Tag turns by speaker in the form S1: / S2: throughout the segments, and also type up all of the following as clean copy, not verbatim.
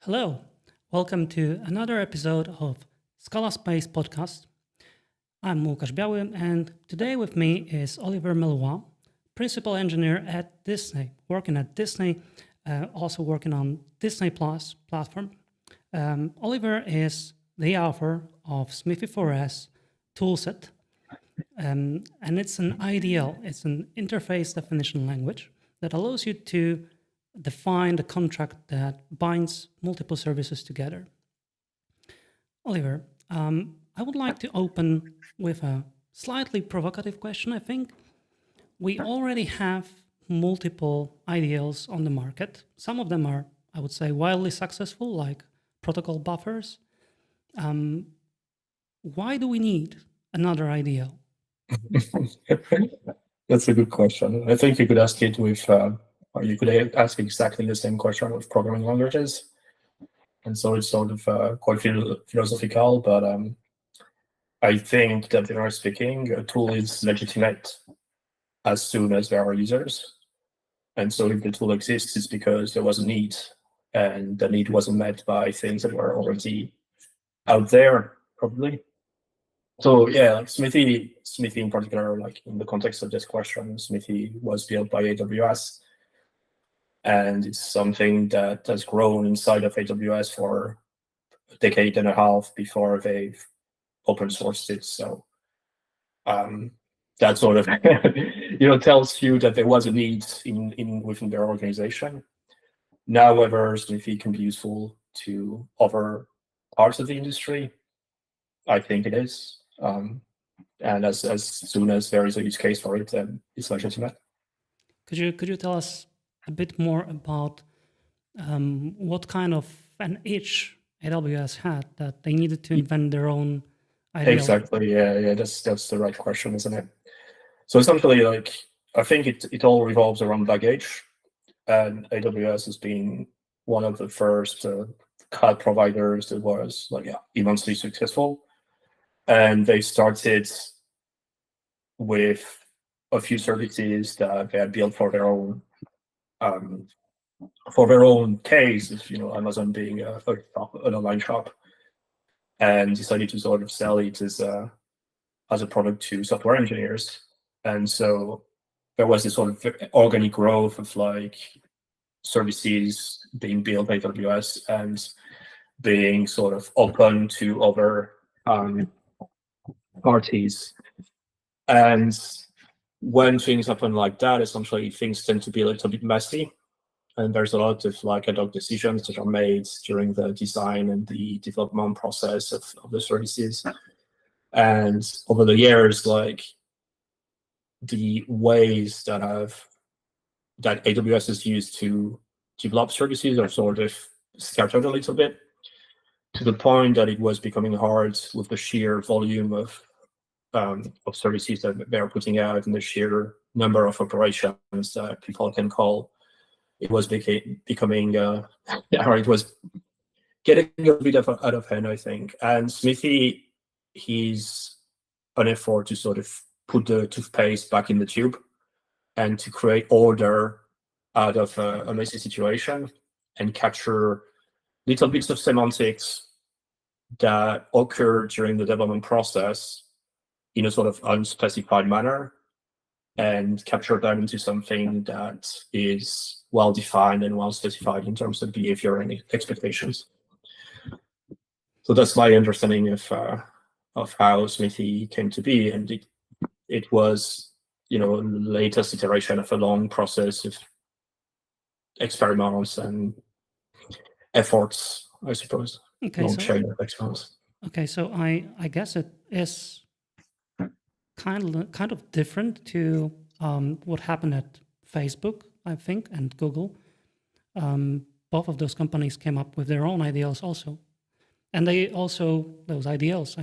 S1: Hello, welcome to another episode of Scala Space Podcast. I'm Łukasz Biały, and today with me is Olivier Melois, principal engineer at Disney, working at Disney, also working on Disney Plus platform. Oliver is the author of Smithy 4S toolset, and it's an IDL, it's an interface definition language that allows you to define the contract that binds multiple services together. Oliver, I would like to open with a slightly provocative question, I think. We already have multiple IDLs on the market. Some of them are, I would say, wildly successful, like protocol buffers. Why do we need another IDL?
S2: That's a good question. I think you could ask it with, or you could ask exactly the same question with programming languages. And so it's sort of quite philosophical, but I think that generally speaking, a tool is legitimate as soon as there are users. And so if the tool exists, it's because there was a need, and the need wasn't met by things that were already out there, probably. So yeah, like Smithy in particular, like in the context of this question, Smithy was built by AWS, and it's something that has grown inside of AWS for a decade and a half before they've open sourced it. So that sort of tells you that there was a need within their organization. Now, whether Smithy can be useful to other parts of the industry, I think it is. And as soon as there is a use case for it, then it's legitimate.
S1: Could you tell us a bit more about what kind of an itch AWS had that they needed to invent their own IDL?
S2: Exactly. Yeah. That's the right question, isn't it? So essentially, like I think it all revolves around baggage, and AWS has been one of the first cloud providers that was immensely successful. And they started with a few services that they had built for their own case, Amazon being an online shop, and decided to sort of sell it as a product to software engineers. And so there was this sort of organic growth of like services being built by AWS and being sort of open to other parties. And when things happen like that, essentially things tend to be a little bit messy. And there's a lot of ad hoc decisions that are made during the design and the development process of the services. And over the years, the ways that AWS is used to develop services are sort of scattered a little bit, to the point that it was becoming hard with the sheer volume of services that they're putting out and the sheer number of operations that people can call. It was becoming, it was getting a bit out of hand, I think. And Smithy, he's an effort to sort of put the toothpaste back in the tube and to create order out of a messy situation and capture little bits of semantics that occur during the development process in a sort of unspecified manner and capture them into something that is well defined and well specified in terms of behavior and expectations. So that's my understanding of how Smithy came to be, and it was latest iteration of a long process of experiments and efforts, I suppose.
S1: Okay,
S2: long chain of experiments.
S1: Okay, so I guess it is kind of different to what happened at Facebook, I think, and Google. Both of those companies came up with their own IDLs also. And they also, those IDLs,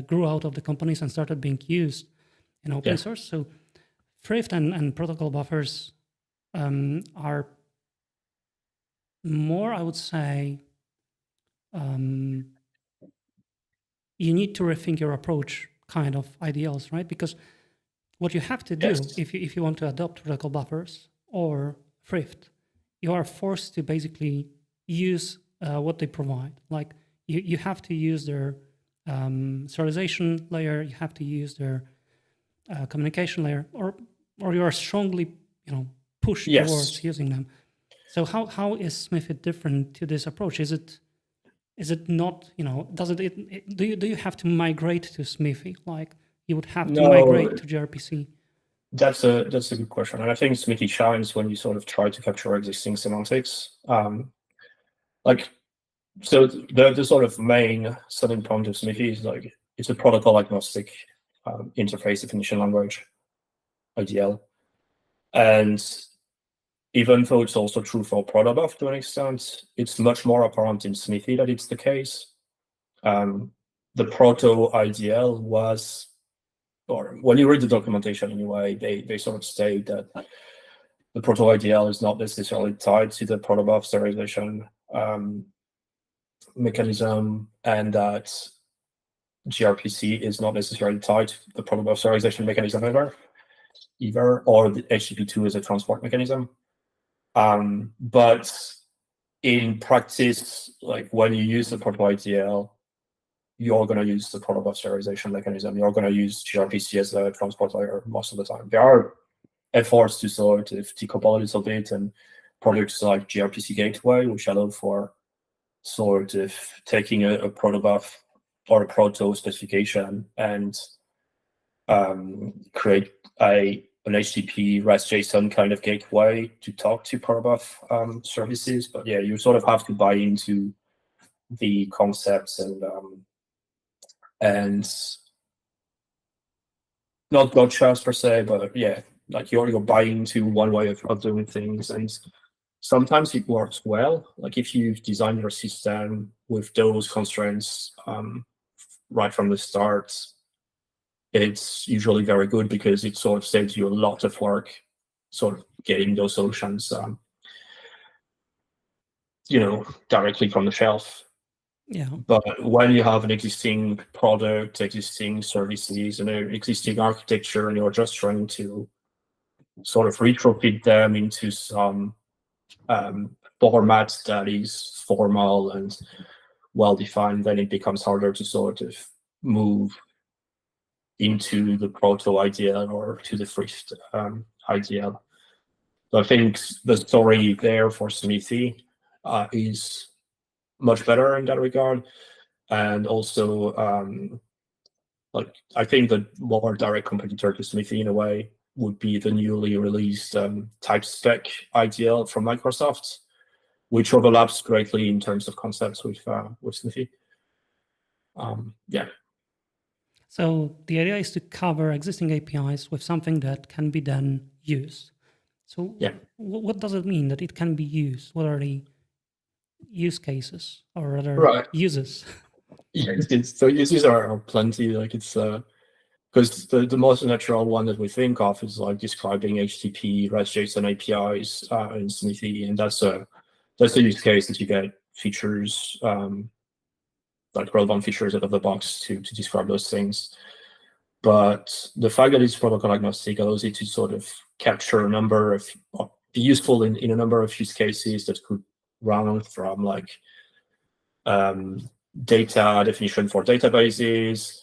S1: grew out of the companies and started being used in open source. So thrift and protocol buffers are more, I would say, you need to rethink your approach kind of IDLs, right? Because what you have to do if you want to adopt protocol buffers or thrift, you are forced to basically use what they provide. Like you have to use their serialization layer, you have to use their communication layer, or you are strongly pushed
S2: Yes.
S1: towards using them. So how is Smithy different to this approach? Is it not, does it do you have to migrate to Smithy, like you would have to
S2: No,
S1: migrate to gRPC?
S2: that's a good question, and I think Smithy shines when you sort of try to capture existing semantics. So the sort of main selling point of Smithy is like it's a protocol agnostic interface definition language, IDL, and even though it's also true for protobuf to an extent, it's much more apparent in Smithy that it's the case. The proto IDL was, or when you read the documentation anyway, they sort of state that the proto IDL is not necessarily tied to the protobuf serialization mechanism, and that gRPC is not necessarily tied to the protobuf serialization mechanism either, or the HTTP2 is a transport mechanism. But in practice, like when you use the proto IDL, you're going to use the protobuf serialization mechanism. You're going to use gRPC as a transport layer most of the time. There are efforts to sort of decouple a little bit, and products like gRPC Gateway, which allow for sort of taking a protobuf or a proto specification and create an HTTP REST JSON kind of gateway to talk to protobuf services. But yeah, you sort of have to buy into the concepts and not gotchas per se, but yeah, like you're buying into one way of doing things, and sometimes it works well. Like if you've designed your system with those constraints right from the start, it's usually very good because it sort of saves you a lot of work, sort of getting those solutions, directly from the shelf.
S1: Yeah.
S2: But when you have an existing product, existing services, and an existing architecture, and you're just trying to sort of retrofit them into some format that is formal and well-defined, then it becomes harder to sort of move into the proto IDL or to the first IDL. So I think the story there for Smithy is much better in that regard. And also, I think the more direct competitor to Smithy in a way would be the newly released type spec IDL from Microsoft, which overlaps greatly in terms of concepts with Smithy. Yeah.
S1: So the idea is to cover existing APIs with something that can be then used. So
S2: yeah,
S1: what does it mean that it can be used? What are the use cases or other uses?
S2: Yeah, so uses are plenty. Like it's because the most natural one that we think of is like describing HTTP REST JSON APIs in Smithy, and that's a use case that you get features like relevant features out of the box to describe those things. But the fact that it's protocol agnostic allows it to sort of capture a number of, be useful in a number of use cases that could run from like data definition for databases,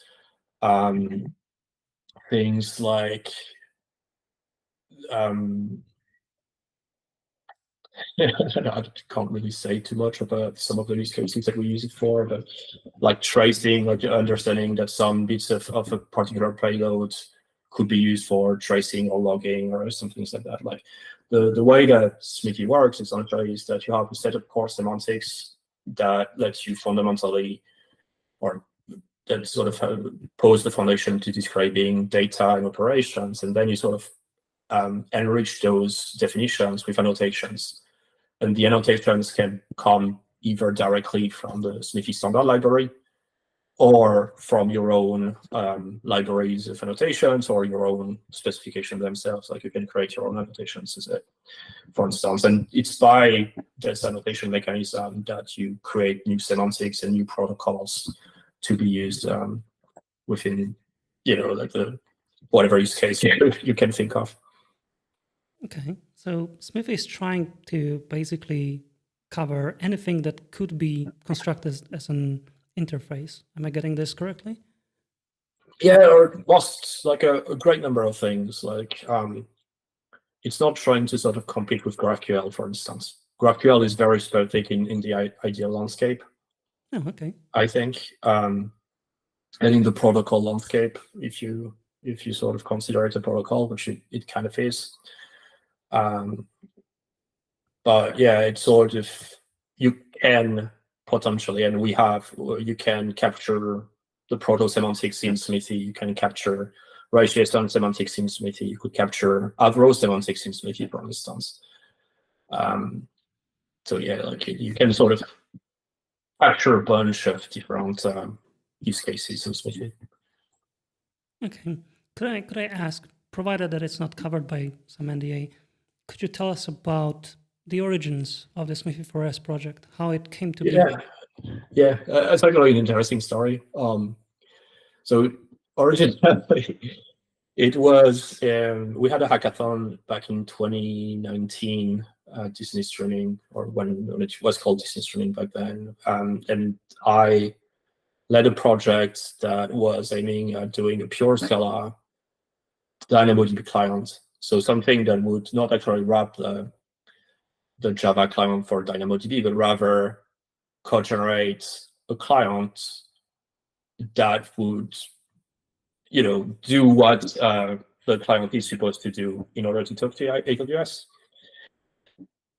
S2: things like I can't really say too much about some of the use cases that we use it for, but like tracing, like understanding that some bits of a particular payload could be used for tracing or logging or some things like that. Like the way that Smithy works essentially is that you have a set of core semantics that lets you fundamentally, or that sort of pose the foundation to describing data and operations, and then you sort of enrich those definitions with annotations. And the annotations can come either directly from the Smithy standard library or from your own libraries of annotations or your own specification themselves. Like you can create your own annotations, for instance. And it's by this annotation mechanism that you create new semantics and new protocols to be used within, like the whatever use case you can think of.
S1: Okay, so Smithy is trying to basically cover anything that could be constructed as an interface. Am I getting this correctly?
S2: Yeah, or lost like a great number of things. Like it's not trying to sort of compete with GraphQL, for instance. GraphQL is very specific in the IDL landscape,
S1: Oh, okay.
S2: I think, and in the protocol landscape, if you sort of consider it a protocol, which it kind of is. But yeah, it's sort of, you can potentially, and you can capture the proto semantics in Smithy. You can capture RiseJSON semantics in Smithy. You could capture Avro semantics in Smithy, for instance. So yeah, like you can sort of capture a bunch of different use cases in Smithy.
S1: Okay. Could I ask, provided that it's not covered by some NDA, could you tell us about the origins of the Smithy 4S project, how it came to be?
S2: Yeah, it's actually an interesting story. So originally, it was we had a hackathon back in 2019, Disney Streaming, or when it was called Disney Streaming back then, and I led a project that was aiming at doing a pure Scala DynamoDB client. So something that would not actually wrap the Java client for DynamoDB, but rather co-generate a client that would, do what the client is supposed to do in order to talk to AWS.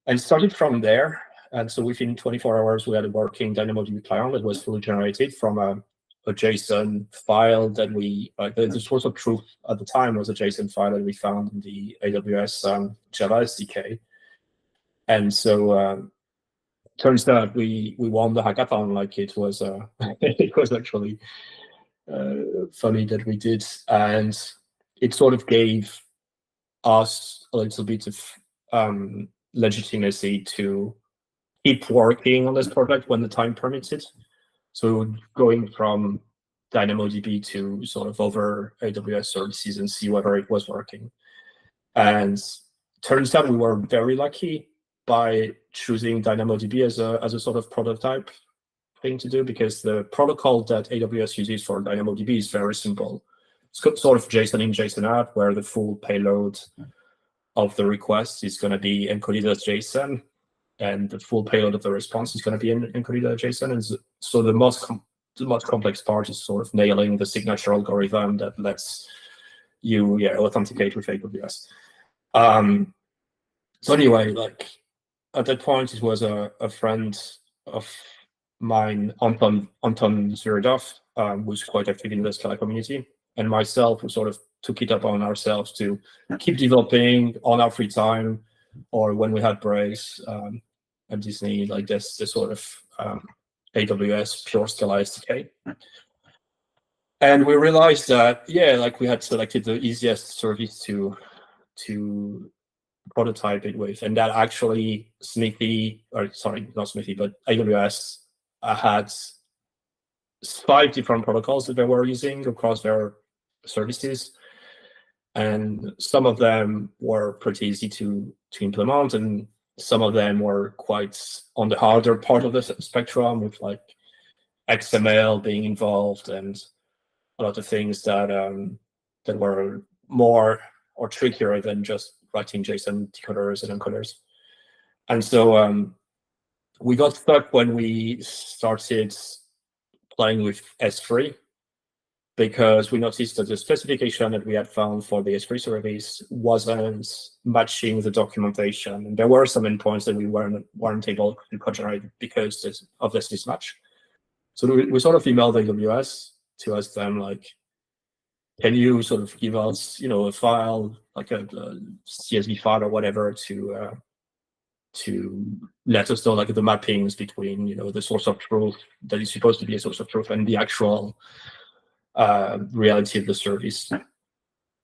S2: And started from there. And so within 24 hours, we had a working DynamoDB client that was fully generated from a JSON file that the source of truth at the time was a JSON file that we found in the AWS Java SDK. And so turns out we won the hackathon. Like it was it was actually funny that we did, and it sort of gave us a little bit of legitimacy to keep working on this project when the time permits it. So going from DynamoDB to sort of over AWS services and see whether it was working. And turns out we were very lucky by choosing DynamoDB as a sort of prototype thing to do, because the protocol that AWS uses for DynamoDB is very simple. It's sort of JSON in, JSON out, where the full payload of the request is going to be encoded as JSON, and the full payload of the response is going to be encoded as JSON. And so the most complex part is sort of nailing the signature algorithm that lets you authenticate with AWS. So anyway, like at that point, it was a friend of mine, Anton Zviridov, who's quite active in the Scala community, and myself, who sort of took it upon ourselves to keep developing on our free time or when we had breaks at Disney, like this sort of AWS pure Scala SDK. And we realized that, like we had selected the easiest service to prototype it with, and that actually not Smithy, but AWS had 5 different protocols that they were using across their services, and some of them were pretty easy to implement, and some of them were quite on the harder part of the spectrum, with like XML being involved and a lot of things that were more or trickier than just writing JSON decoders and encoders. And so we got stuck when we started playing with S3, because we noticed that the specification that we had found for the S3 service wasn't matching the documentation. And there were some endpoints that we weren't able to co-generate because of this mismatch. So we sort of emailed AWS to ask them, like, can you sort of give us, a file, like a CSV file or whatever, to let us know like the mappings between, the source of truth that is supposed to be a source of truth and the actual reality of the service.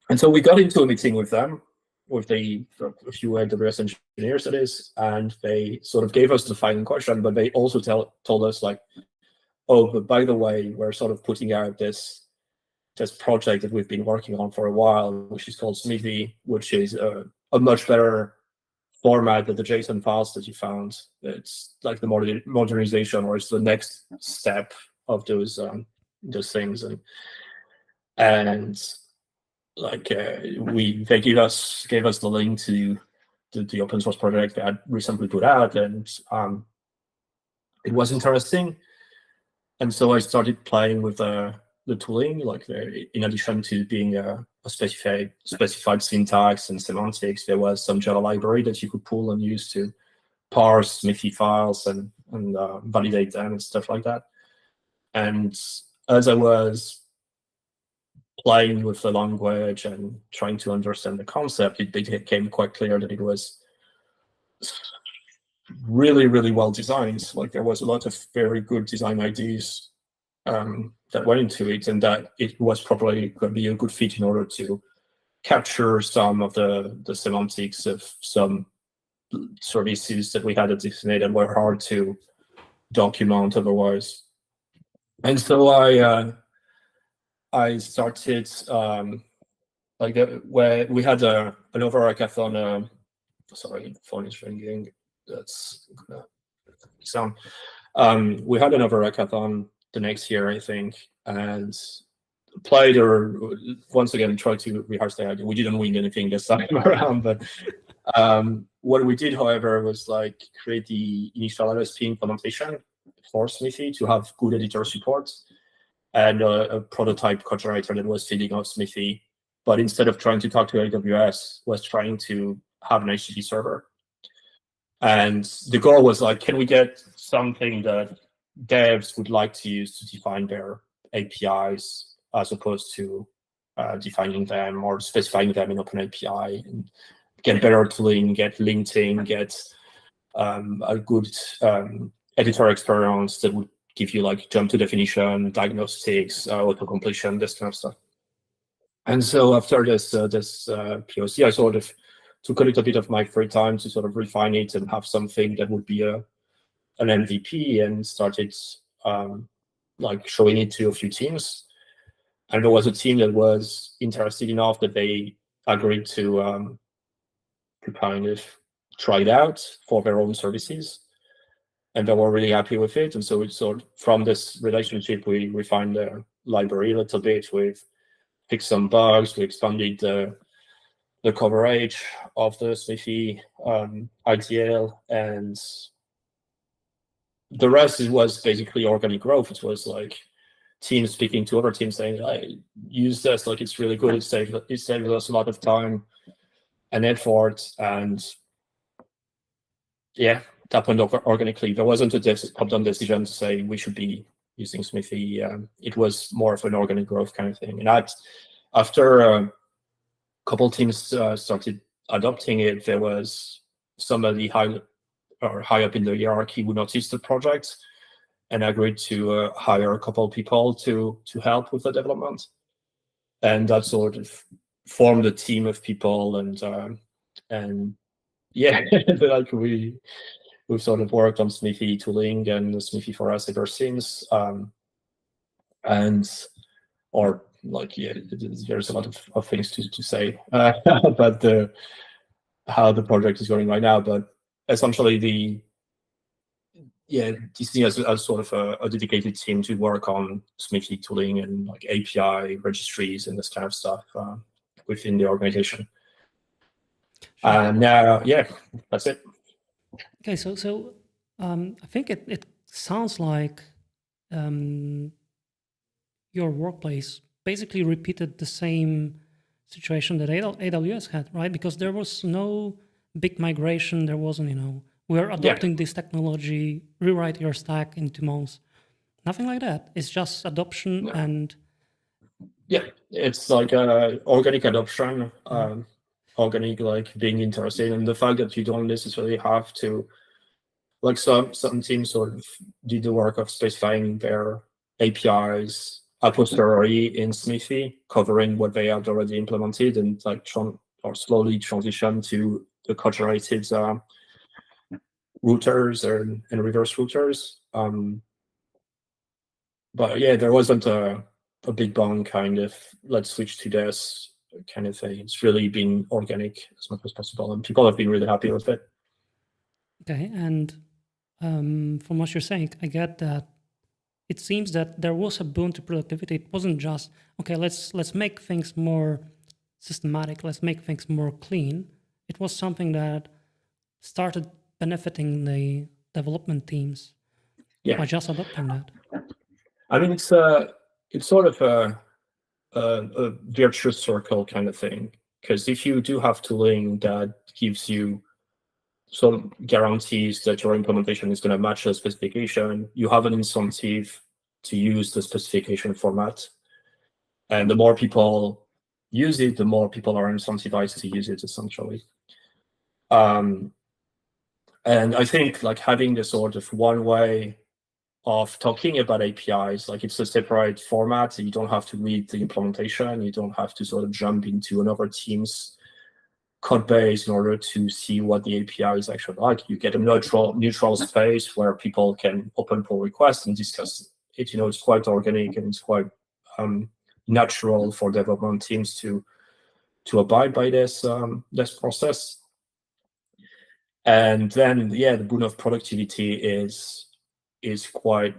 S2: And so we got into a meeting with them, with a few AWS engineers, that is, and they sort of gave us the final question, but they also told us, like, oh, but by the way, we're sort of putting out this project that we've been working on for a while, which is called Smithy, which is a much better format that the JSON files that you found, it's like the modernization, or it's the next step of those things. And like they gave us the link to the open source project that I recently put out, and it was interesting. And so I started playing with the tooling, like in addition to being a specified syntax and semantics, there was some Java library that you could pull and use to parse Smithy files and validate them and stuff like that. And as I was playing with the language and trying to understand the concept, it became quite clear that it was really, really well designed. Like there was a lot of very good design ideas that went into it, and that it was probably going to be a good fit in order to capture some of the semantics of some services that we had at Disney that were hard to document otherwise. And so I started where we had an over-hackathon. Sorry, phone is ringing. That's gonna sound. We had an over-hackathon the next year, I think, and played, or once again tried to rehearse the idea. We didn't win anything this time around, but what we did, however, was like create the initial LSP implementation for Smithy to have good editor support, and a prototype code generator that was feeding off Smithy. But instead of trying to talk to AWS, was trying to have an HTTP server. And the goal was like, can we get something that devs would like to use to define their APIs, as opposed to defining them or specifying them in OpenAPI, and get better tooling, get linting, get a good editor experience that would give you like jump to definition, diagnostics, auto-completion, this kind of stuff. And so after this POC, I sort of took a little bit of my free time to sort of refine it and have something that would be an MVP, and started like showing it to a few teams. And there was a team that was interested enough that they agreed to kind of try it out for their own services, and they were really happy with it. And so it's sort of from this relationship, we refined the library a little bit. We've fixed some bugs, we expanded the coverage of the Smithy IDL, and the rest was basically organic growth. It was like teams speaking to other teams saying, I use this, like it's really good, it saves us a lot of time and effort. And yeah, that happened organically. There wasn't a top-down decision to say we should be using Smithy. It was more of an organic growth kind of thing. And after a couple teams started adopting it, there was somebody high up in the hierarchy who noticed the project and agreed to hire a couple of people to help with the development. And that sort of formed a team of people, and yeah, like we've sort of worked on Smithy tooling and Smithy for us ever since. There's a lot of things to say about how the project is going right now. But essentially, Disney has sort of a dedicated team to work on Smithy tooling and like API registries and this kind of stuff within the organization. And now, that's it.
S1: Okay, so I think it sounds like your workplace basically repeated the same situation that AWS had, right? Because there was no big migration. There wasn't, we're adopting this technology, rewrite your stack in 2 months. Nothing like that. It's just adoption and...
S2: Yeah, it's like organic adoption, organic like being interested, and the fact that you don't necessarily have to, like some teams sort of did the work of specifying their APIs a posteriori in Smithy, covering what they had already implemented, and like slowly transition to the code-generated routers and reverse routers. But yeah, there wasn't a big bang kind of let's switch to this kind of thing. It's really been organic as much as possible, and people have been really happy with it.
S1: Okay, and from what you're saying, I get that it seems that there was a boon to productivity. It wasn't just okay. Let's make things more systematic. Let's make things more clean. It was something that started benefiting the development teams
S2: Yeah,
S1: by just adopting that.
S2: I mean it's sort of a virtuous circle kind of thing, because if you do have tooling that gives you some guarantees that your implementation is going to match the specification, you have an incentive to use the specification format. And the more people use it, the more people are incentivized to use it, essentially. And I think like having this sort of one way of talking about APIs, like it's a separate format, you don't have to read the implementation, you don't have to sort of jump into another team's code base in order to see what the API is actually like. You get a neutral space where people can open pull requests and discuss it. It's quite organic and it's quite natural for development teams to abide by this process. And then the boon of productivity is quite,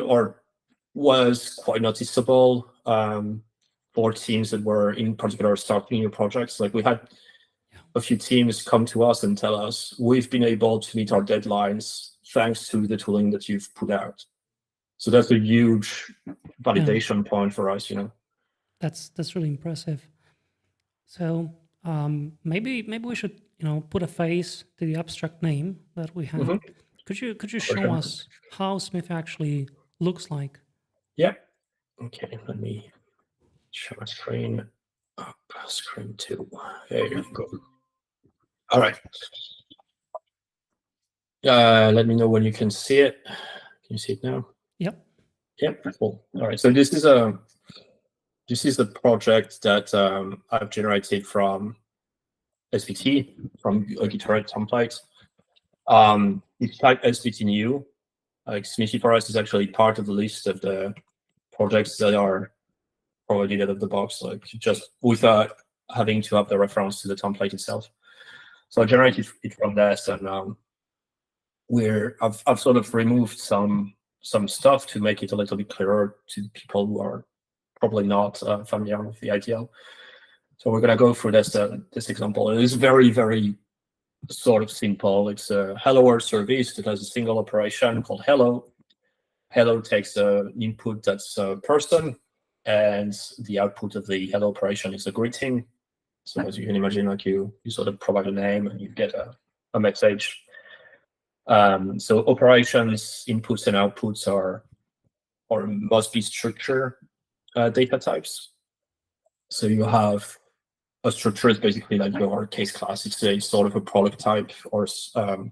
S2: or was quite noticeable for teams that were in particular starting new projects. Like we had a few teams come to us and tell us, we've been able to meet our deadlines thanks to the tooling that you've put out. So that's a huge validation point for us,
S1: That's really impressive. So maybe we should put a face to the abstract name that we have.
S2: Mm-hmm.
S1: Could you show us how Smith actually looks like?
S2: Yeah. Okay, let me share my screen. Screen 2. There you go. All right. Let me know when you can see it. Can you see it now?
S1: Yep.
S2: Yep. Cool. All right. So this is the project that I've generated from SVT, from a GitHub template. It's type SVT new. Like Smithy for us is actually part of the list of the projects that are provided out of the box, like just without having to have the reference to the template itself. So I generated it from this, and I've sort of removed some stuff to make it a little bit clearer to people who are probably not familiar with the IDL. So we're gonna go through this example. It is very, very sort of simple. It's a hello world service that has a single operation called hello. Hello takes an input that's a person, and the output of the hello operation is a greeting. So as you can imagine, like you sort of provide a name and you get a message. So operations inputs and outputs are or must be structure data types. So you have a structure is basically like your case class. It's a sort of a product type or a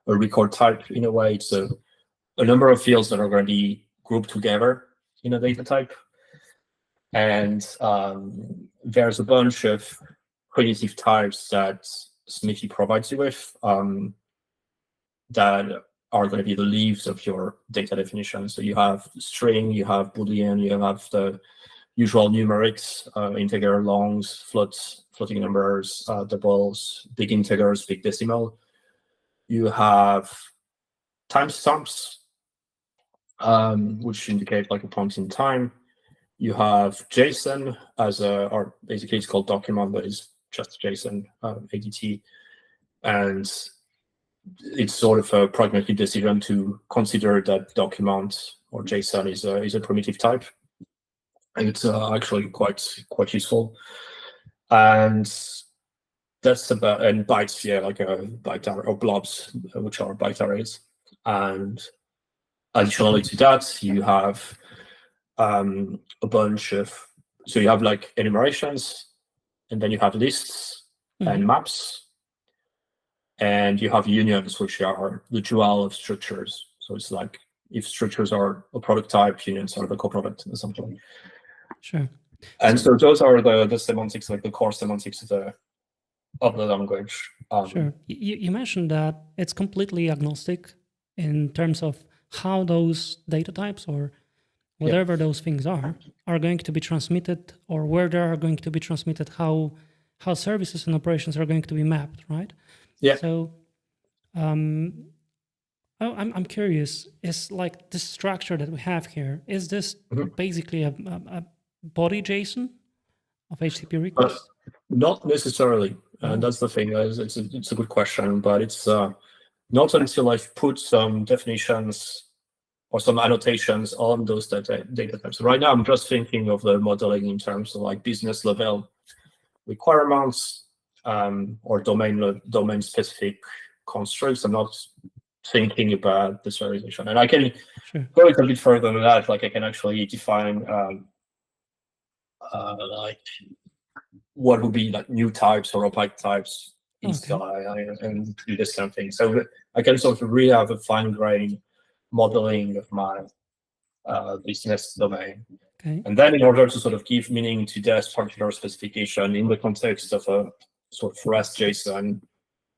S2: record type in a way. It's a number of fields that are going to be grouped together in a data type. And there's a bunch of primitive types that Smithy provides you with that are going to be the leaves of your data definition. So you have string, you have Boolean, you have the usual numerics, integer, longs, floats, floating numbers, doubles, big integers, big decimal. You have timestamps, which indicate like a point in time. You have JSON as or basically it's called document, but it's just JSON ADT. And it's sort of a pragmatic decision to consider that document or JSON is a primitive type. And it's actually quite useful. And that's about, and bytes, like a byte array or blobs, which are byte arrays. And additionally to that, you have a bunch of, so you have like enumerations, and then you have lists and maps, and you have unions, which are the dual of structures. So it's like if structures are a product type, unions are the co-product or something.
S1: Sure.
S2: And so those are the semantics, like the core semantics of the language.
S1: Sure. You mentioned that it's completely agnostic in terms of how those data types or whatever those things are going to be transmitted, or where they are going to be transmitted, how services and operations are going to be mapped, right?
S2: Yeah.
S1: So I'm curious. Is like this structure that we have here? Is this
S2: Mhm.
S1: basically a body JSON of HTTP
S2: Uh,
S1: requests?
S2: Not necessarily, and
S1: Oh,
S2: that's the thing. It's a good question, but it's not until I've put some definitions or some annotations on those data types. Right now, I'm just thinking of the modeling in terms of like business level requirements or domain specific constructs. I'm not thinking about the serialization, and I can
S1: sure.
S2: go a bit further than that. Like I can actually define like what would be like new types or opaque types in
S1: Okay.
S2: Scala and do this kind of thing. So I can sort of really have a fine-grained modeling of my business domain.
S1: Okay.
S2: And then in order to sort of give meaning to this particular specification in the context of a sort of REST JSON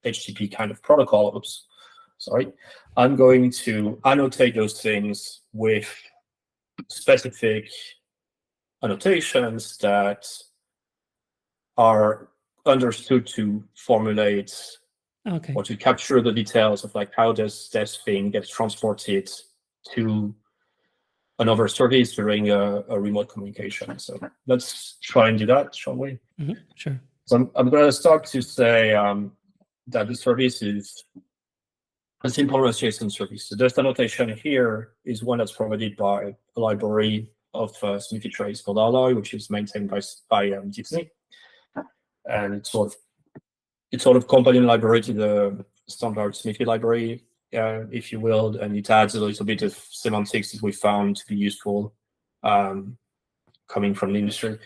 S2: HTTP kind of protocol, I'm going to annotate those things with specific annotations that are understood to formulate
S1: Okay.
S2: or to capture the details of like how does this thing get transported to another service during a remote communication. So let's try and do that, shall we?
S1: Sure.
S2: So I'm going to start to say that the service is a simple REST JSON service. So this annotation here is one that's provided by a library of Smithy trace called Alloy, which is maintained by Disney. And it's sort of companion library to the standard Smithy library, if you will, and it adds a little bit of semantics that we found to be useful coming from the industry.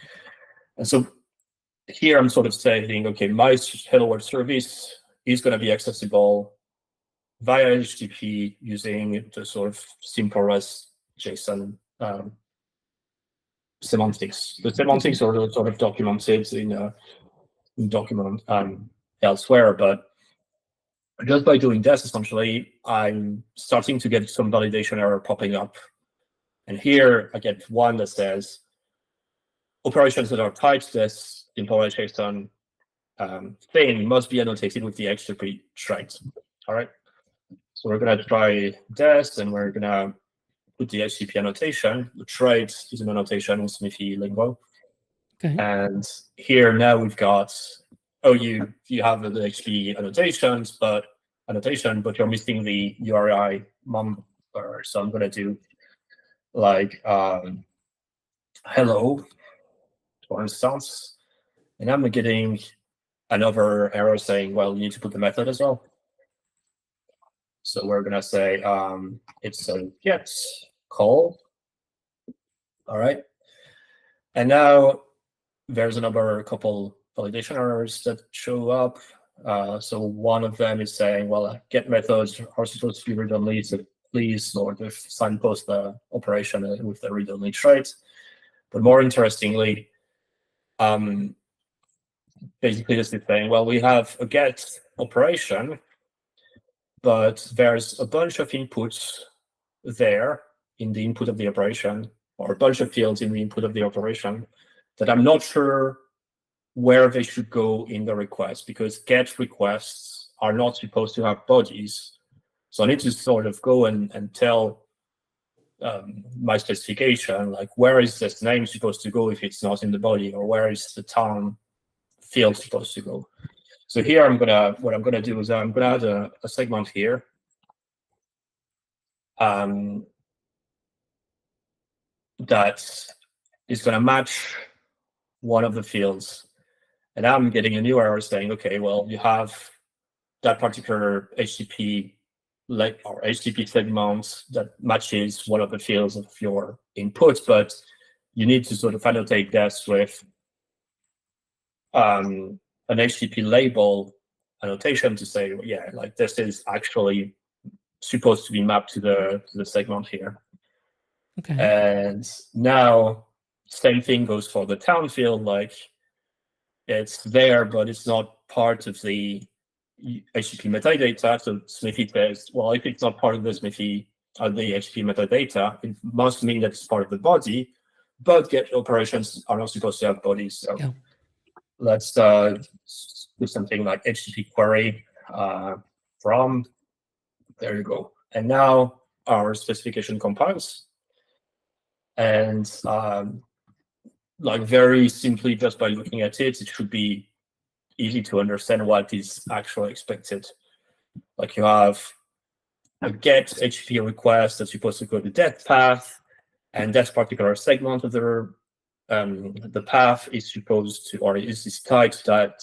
S2: And so here I'm sort of saying, okay, my Hello World service is going to be accessible via HTTP using the sort of simple REST JSON semantics. The semantics are sort of documented in a document elsewhere, but just by doing this, essentially, I'm starting to get some validation error popping up. And here I get one that says operations that are tied to this simple JSON thing must be annotated with the HTTP trait. All right. So we're going to try this, and we're going to put the HTTP annotation. The trait is an annotation with Smithy lingo.
S1: Okay.
S2: And here now we've got, you have the HTTP annotation, but you're missing the URI number. So I'm going to do like hello, for instance, and I'm getting another error saying, well, you need to put the method as well. So we're going to say it's a get call. All right. And now there's another couple validation errors that show up. So one of them is saying, well, get methods are supposed to be read-only, so please sort of signpost the operation with the read-only trait. But more interestingly, basically this is saying, well, we have a get operation, but there's a bunch of inputs there in the input of the operation, or a bunch of fields in the input of the operation that I'm not sure where they should go in the request, because get requests are not supposed to have bodies. So I need to sort of go and tell my specification, like, where is this name supposed to go if it's not in the body, or where is the town field supposed to go? So here what I'm gonna do is I'm gonna add a segment here. That is gonna match one of the fields. And I'm getting a new error saying, okay, well, you have that particular HTTP or HTTP segment that matches one of the fields of your input, but you need to sort of annotate this with an HTTP label annotation to say, well, yeah, like this is actually supposed to be mapped to the segment here.
S1: Okay.
S2: And now same thing goes for the town field, like it's there, but it's not part of the HTTP metadata. So Smithy says, well, if it's not part of the Smithy, the HTTP metadata, it must mean that it's part of the body, but get operations are not supposed to have bodies. So let's do something like HTTP query from There you go. And now our specification compiles. And like very simply, just by looking at it, it should be easy to understand what is actually expected. Like you have a get HTTP request that's supposed to go to that path, and that particular segment of the path is supposed to, or is tied to that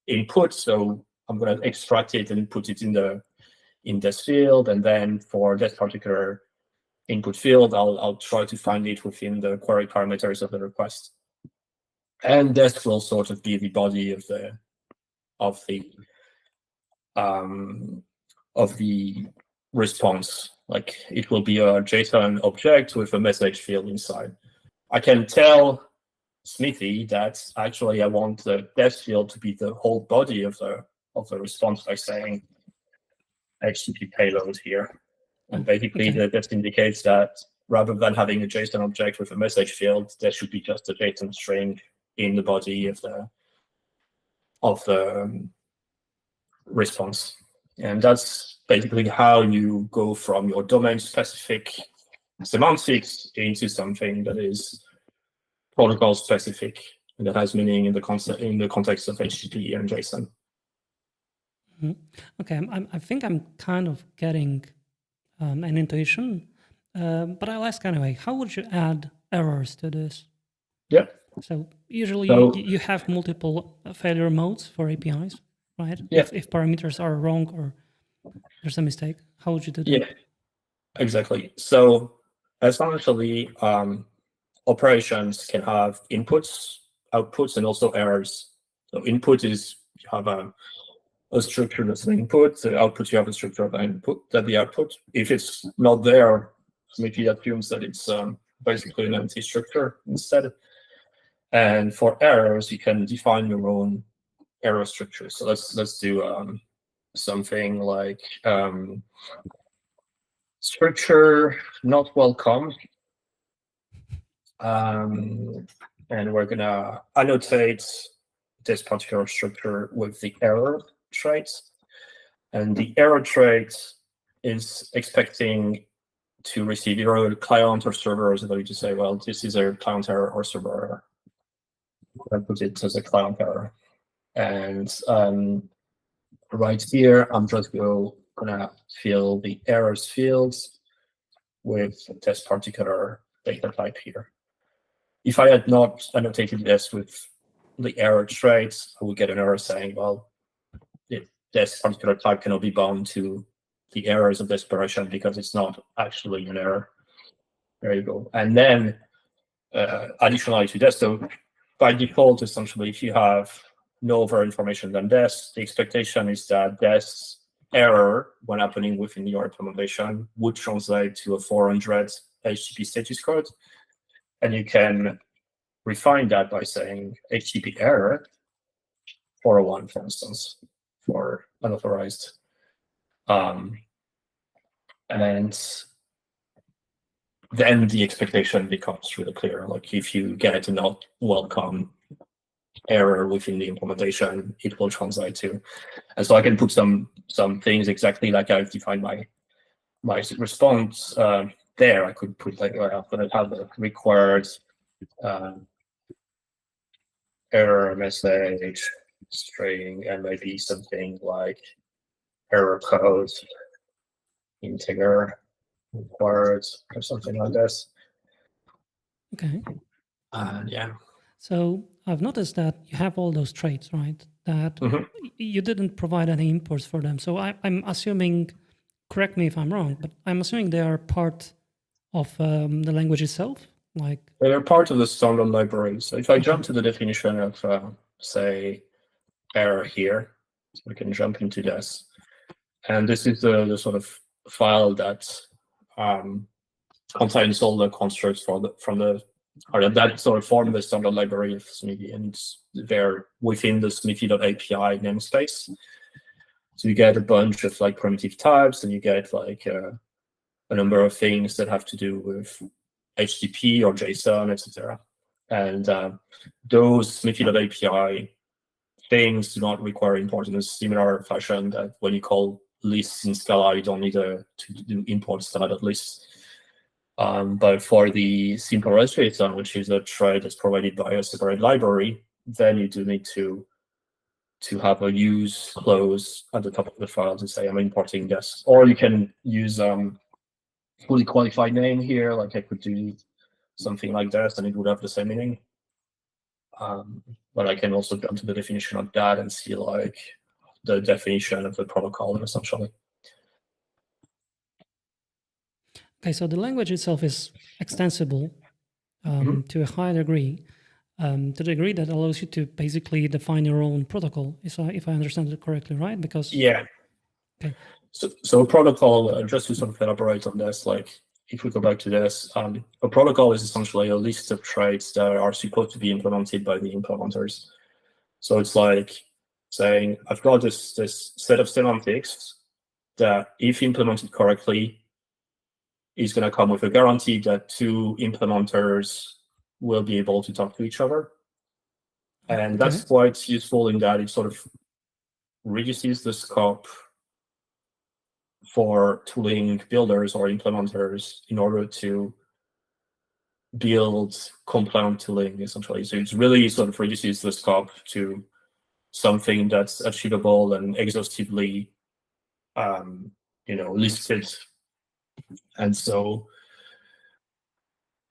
S2: input. So I'm going to extract it and put it in this field, and then for that particular input field, I'll try to find it within the query parameters of the request. And that will sort of be the body of the response. Like it will be a JSON object with a message field inside. I can tell Smithy that actually I want the depth field to be the whole body of the response by saying HTTP payload here. And basically that indicates that rather than having a JSON object with a message field, there should be just a JSON string in the body of the response. And that's basically how you go from your domain-specific semantics into something that is protocol-specific and that has meaning in the context of HTTP and JSON.
S1: Okay, I think I'm kind of getting an intuition, but I'll ask anyway. How would you add errors to this?
S2: Yeah.
S1: So usually you have multiple failure modes for APIs, right?
S2: Yeah.
S1: If parameters are wrong or there's a mistake, how would you do that?
S2: Yeah, exactly. So essentially, operations can have inputs, outputs, and also errors. So input is you have a structure that's an input. The output, you have a structure of the output. If it's not there, Smithy assumes that it's basically an empty structure instead. And for errors, you can define your own error structure. So let's do something like structure not welcome. And we're gonna annotate this particular structure with the error trait. And the error trait is expecting to receive either a client or server as ability to say, well, this is a client error or server error. I put it as a client error. And right here, I'm just gonna fill the errors fields with this particular data type here. If I had not annotated this with the error traits, I would get an error saying, well, this particular type cannot be bound to the errors of this operation because it's not actually an error. There you go. And then additionally to this, so by default, essentially, if you have no other information than this, the expectation is that this error, when happening within your implementation, would translate to a 400 HTTP status code. And you can refine that by saying HTTP error 401, for instance, for unauthorized. And then the expectation becomes really clear. Like if you get a not welcome error within the implementation, it will translate to. And so I can put some things exactly like I've defined my response there. I could put like, well, I'm going to have a required error message string and maybe something like error code integer required or something like this.
S1: Okay.
S2: Yeah.
S1: So I've noticed that you have all those traits, right? That you didn't provide any imports for them. So I'm assuming, correct me if I'm wrong, but I'm assuming they are part of the language itself. Like
S2: they are part of the standard library. So if I jump to the definition of, say, error here, so we can jump into this. And this is the sort of file that contains all the constructs that sort of form the standard library of Smithy, and it's there within the Smithy.api namespace. So you get a bunch of like primitive types, and you get like a number of things that have to do with HTTP or JSON, etc. And those Smithy.api things do not require import in a similar fashion that when you call lists in Scala. You don't need to do import standard lists. But for the simple registry JSON, which is a trait that's provided by a separate library, then you do need to have a use clause at the top of the file to say I'm importing this. Or you can use fully qualified name here, like I could do something like this, and it would have the same meaning. But I can also jump to the definition of that and see like the definition of the protocol essentially.
S1: Okay, so the language itself is extensible to a high degree, to the degree that allows you to basically define your own protocol, if I understand it correctly, right? Because
S2: yeah.
S1: Okay.
S2: So a protocol, just to sort of elaborate on this, like if we go back to this, a protocol is essentially a list of traits that are supposed to be implemented by the implementers. So it's like saying, I've got this set of semantics that, if implemented correctly, is going to come with a guarantee that two implementers will be able to talk to each other. And that's quite useful in that it sort of reduces the scope for tooling builders or implementers in order to build compliant tooling, essentially. So it really sort of reduces the scope to something that's achievable and exhaustively, listed. And so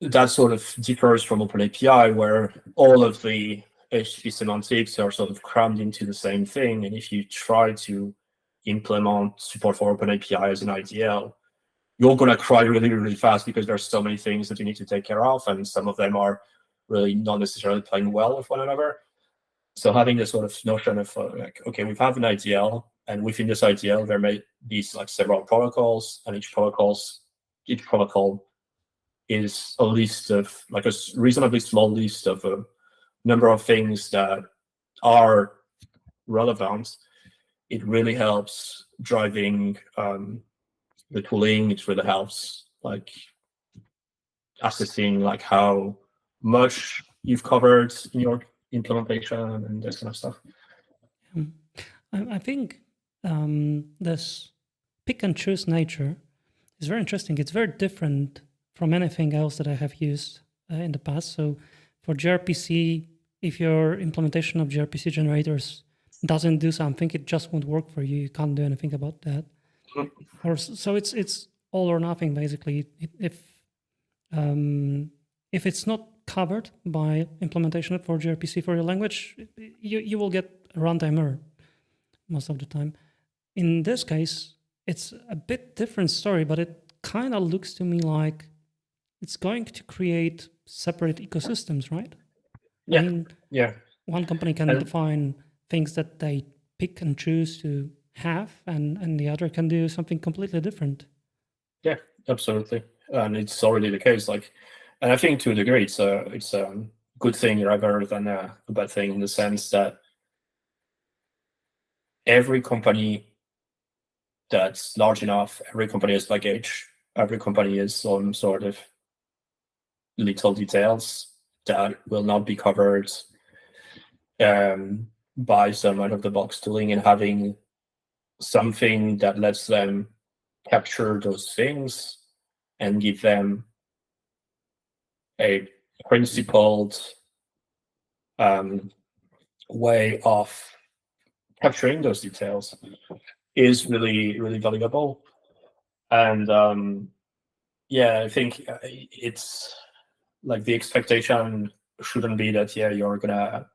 S2: that sort of differs from OpenAPI, where all of the HTTP semantics are sort of crammed into the same thing. And if you try to implement support for OpenAPI as an IDL, you're going to cry really, really fast because there's so many things that you need to take care of, and some of them are really not necessarily playing well with one another. So having this sort of notion of like, okay, we have an IDL, and within this IDL, there may be like several protocols, and each protocol is a list of like a reasonably small list of a number of things that are relevant. It really helps driving the tooling. It really helps like assessing like how much you've covered in your implementation and this kind of stuff.
S1: I think this pick and choose nature is very interesting. It's very different from anything else that I have used in the past. So for gRPC, if your implementation of gRPC generators doesn't do something, it just won't work for you. You can't do anything about that. Or so it's all or nothing basically. If it's not covered by implementation for gRPC for your language, you will get a runtime error most of the time. In this case, it's a bit different story, but it kind of looks to me like it's going to create separate ecosystems, right?
S2: Yeah.
S1: I mean, one company can define things that they pick and choose to have, and the other can do something completely different.
S2: Yeah, absolutely. And it's already the case. Like, and I think to a degree, it's a good thing rather than a bad thing, in the sense that every company that's large enough, every company has baggage, every company has some sort of little details that will not be covered by some out-of-the-box tooling, and having something that lets them capture those things and give them a principled way of capturing those details is really, really valuable. And I think it's like the expectation shouldn't be that you're gonna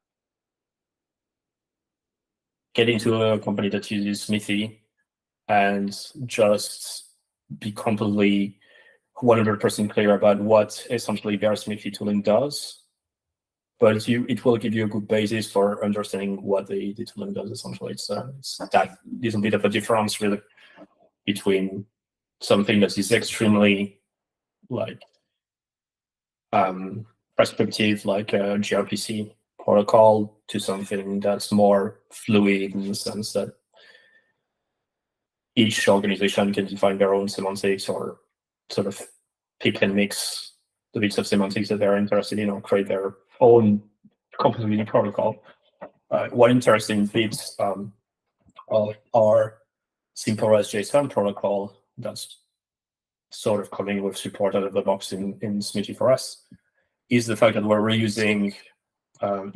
S2: get into a company that uses Smithy and just be completely 100% clear about what essentially their Smithy tooling does, but it will give you a good basis for understanding what the tooling does. Essentially, it's that little bit of a difference really between something that is extremely like prescriptive, like a gRPC protocol, to something that's more fluid in the sense that each organization can define their own semantics, or sort of pick and mix the bits of semantics that they're interested in, or create their own completely protocol. One interesting bits are simple JSON protocol that's sort of coming with support out of the box in Smithy for us is the fact that we're reusing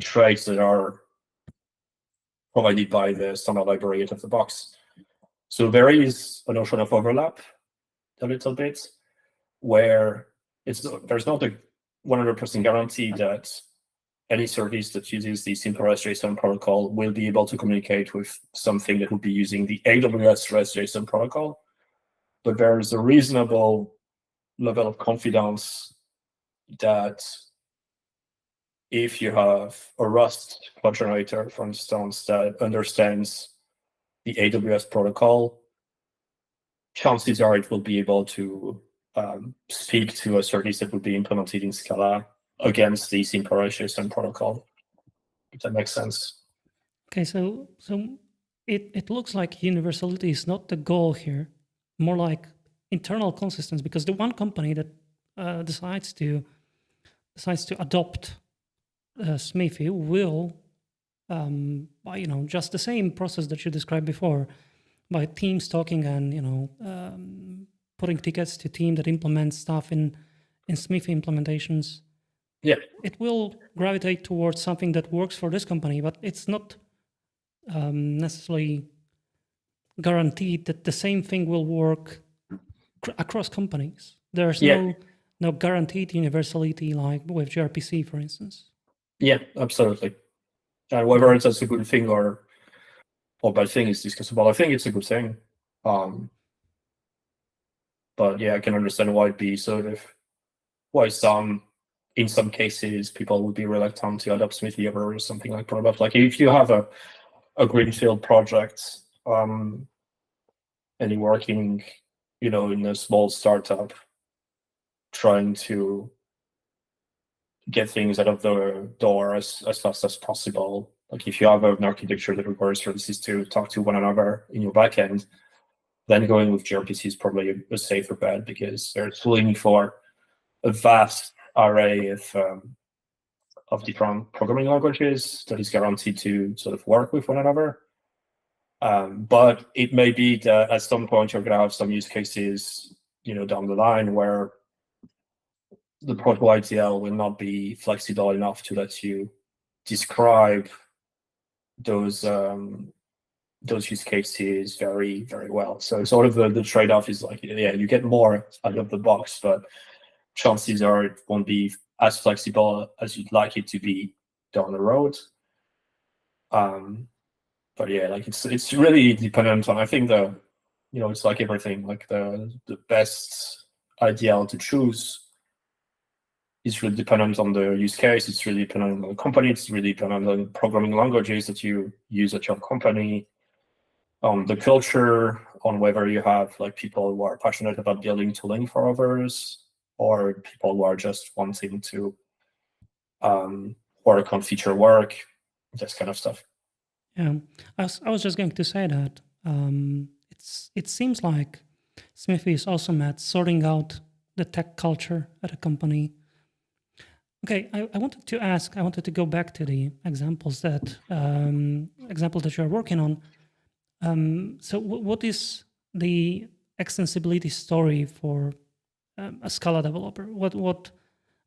S2: traits that are provided by the standard library out of the box. So there is a notion of overlap a little bit, where there's not a 100% guarantee that any service that uses the simple REST-JSON protocol will be able to communicate with something that would be using the AWS REST-JSON protocol. But there's a reasonable level of confidence that if you have a Rust code generator, for instance, that understands the AWS protocol, chances are it will be able to speak to a service that would be implemented in Scala against the simple REST-JSON protocol. If that makes sense.
S1: Okay, so it looks like universality is not the goal here, more like internal consistency, because the one company that decides to adopt Smithy will, by just the same process that you described before, by teams talking and putting tickets to team that implements stuff in Smithy implementations.
S2: Yeah,
S1: it will gravitate towards something that works for this company, but it's not necessarily guaranteed that the same thing will work across companies. There's no guaranteed universality like with gRPC, for instance.
S2: Yeah, absolutely. And whether it's a good thing or bad thing is discussable. I think it's a good thing. But yeah, I can understand why it'd be why in some cases people would be reluctant to adopt Smithy over something like Protobuf. Like if you have a greenfield project and you're working, in a small startup trying to get things out of the door as fast as possible. Like if you have an architecture that requires services to talk to one another in your backend, then going with gRPC is probably a safer bet because they're tooling for a vast array of different programming languages that is guaranteed to sort of work with one another. But it may be that at some point you're going to have some use cases, down the line where the proto IDL will not be flexible enough to let you describe those use cases very, very well. So sort of the trade-off is like, you get more out of the box, but chances are it won't be as flexible as you'd like it to be down the road. But yeah, like it's really dependent on, I think it's like everything, like the best IDL to choose is really dependent on the use case. It's really dependent on the company. It's really dependent on the programming languages that you use at your company, on the culture, on whether you have like people who are passionate about building tooling for others, or people who are just wanting to work on feature work, this kind of stuff.
S1: Yeah, I was just going to say that it seems like Smithy is awesome at sorting out the tech culture at a company. Okay, I wanted to go back to the examples that you're working on. So what is the extensibility story for a Scala developer? What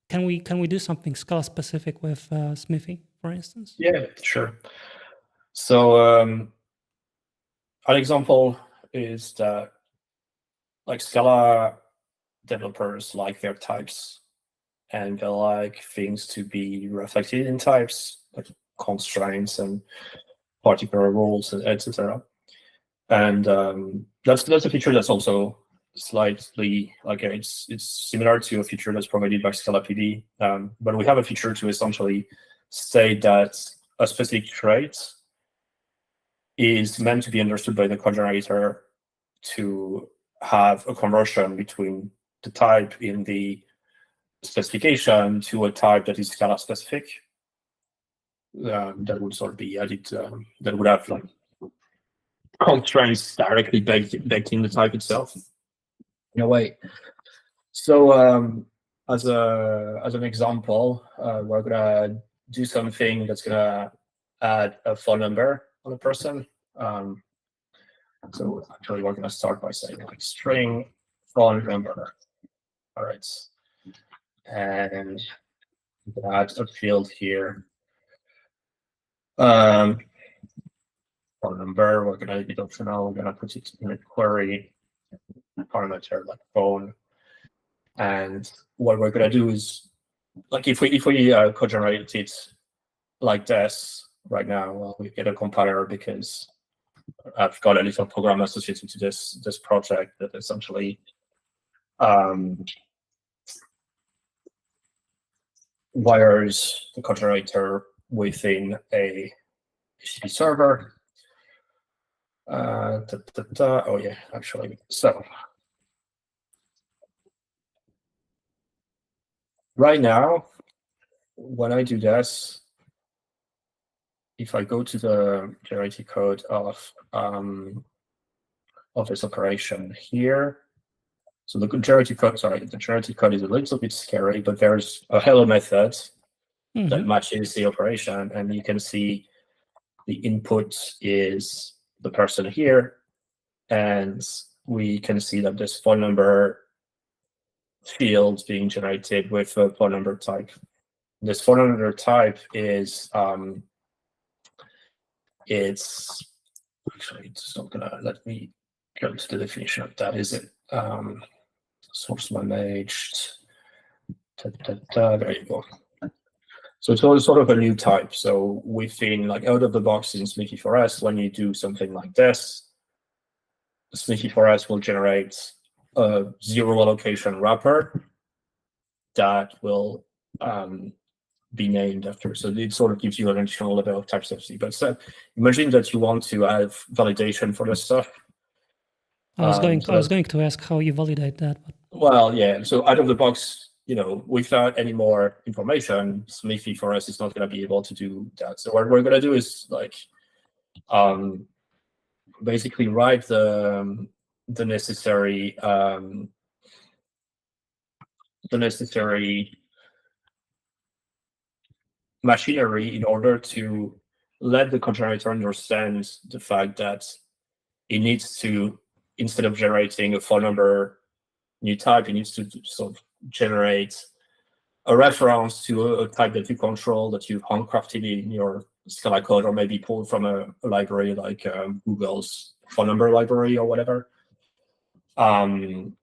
S1: can we do something Scala specific with Smithy, for instance?
S2: Yeah, sure. So an example is that like Scala developers like their types, and they like things to be reflected in types, like constraints and particular rules, etc. And that's a feature that's also slightly like it's similar to a feature that's provided by Scala PD, but we have a feature to essentially state that a specific trait is meant to be understood by the code generator to have a conversion between the type in the specification to a type that is Scala specific. That would sort of be added. That would have like constraints directly baked in the type itself, in a way. So as an example, we're gonna do something that's gonna add a phone number on a person. So actually, we're going to start by saying like string phone number. All right, and add a field here. Phone number. We're going to be optional. We're going to put it in a query parameter like phone. And what we're going to do is, like, if we co-generate it like this right now, well, we get a compiler because I've got a little program associated to this project that essentially wires the co-generator within a HTTP server. Oh yeah, actually, so right now, when I do this, if I go to the generated code of this operation here, so the generated code, the generated code is a little bit scary, but there's a hello method that matches the operation, and you can see the input is the person here, and we can see that this phone number field being generated with a phone number type. This phone number type is it's actually it's not gonna let me go to the definition of that, is it? Source managed. There you go. So it's sort of a new type. So within, like, out of the box in Smithy 4S, when you do something like this, Smithy 4S will generate a zero allocation wrapper that will be named after. So it sort of gives you an additional level of type safety. But imagine that you want to have validation for this stuff.
S1: I was going to ask how you validate that. But...
S2: Well, yeah. So out of the box, without any more information, Smithy for us is not going to be able to do that. So what we're going to do is basically write the necessary machinery in order to let the co-generator understand the fact that it needs to, instead of generating a phone number new type, it needs to sort of generate a reference to a type that you control, that you've handcrafted in your Scala code, or maybe pulled from a library like Google's phone number library or whatever. So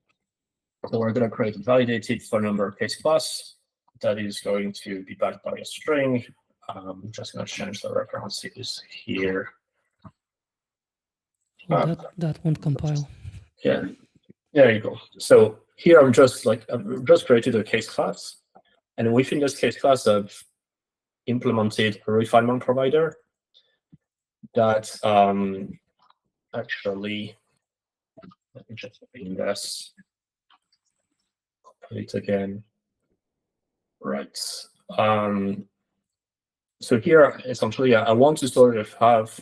S2: we're going to create a validated phone number case class that is going to be backed by a string. I'm just going to change the references here.
S1: That won't compile.
S2: Yeah, there you go. So here I've just created a case class, and within this case class I've implemented a refinement provider that actually, let me just bring this, copy it again. Right. So here, essentially, I want to sort of have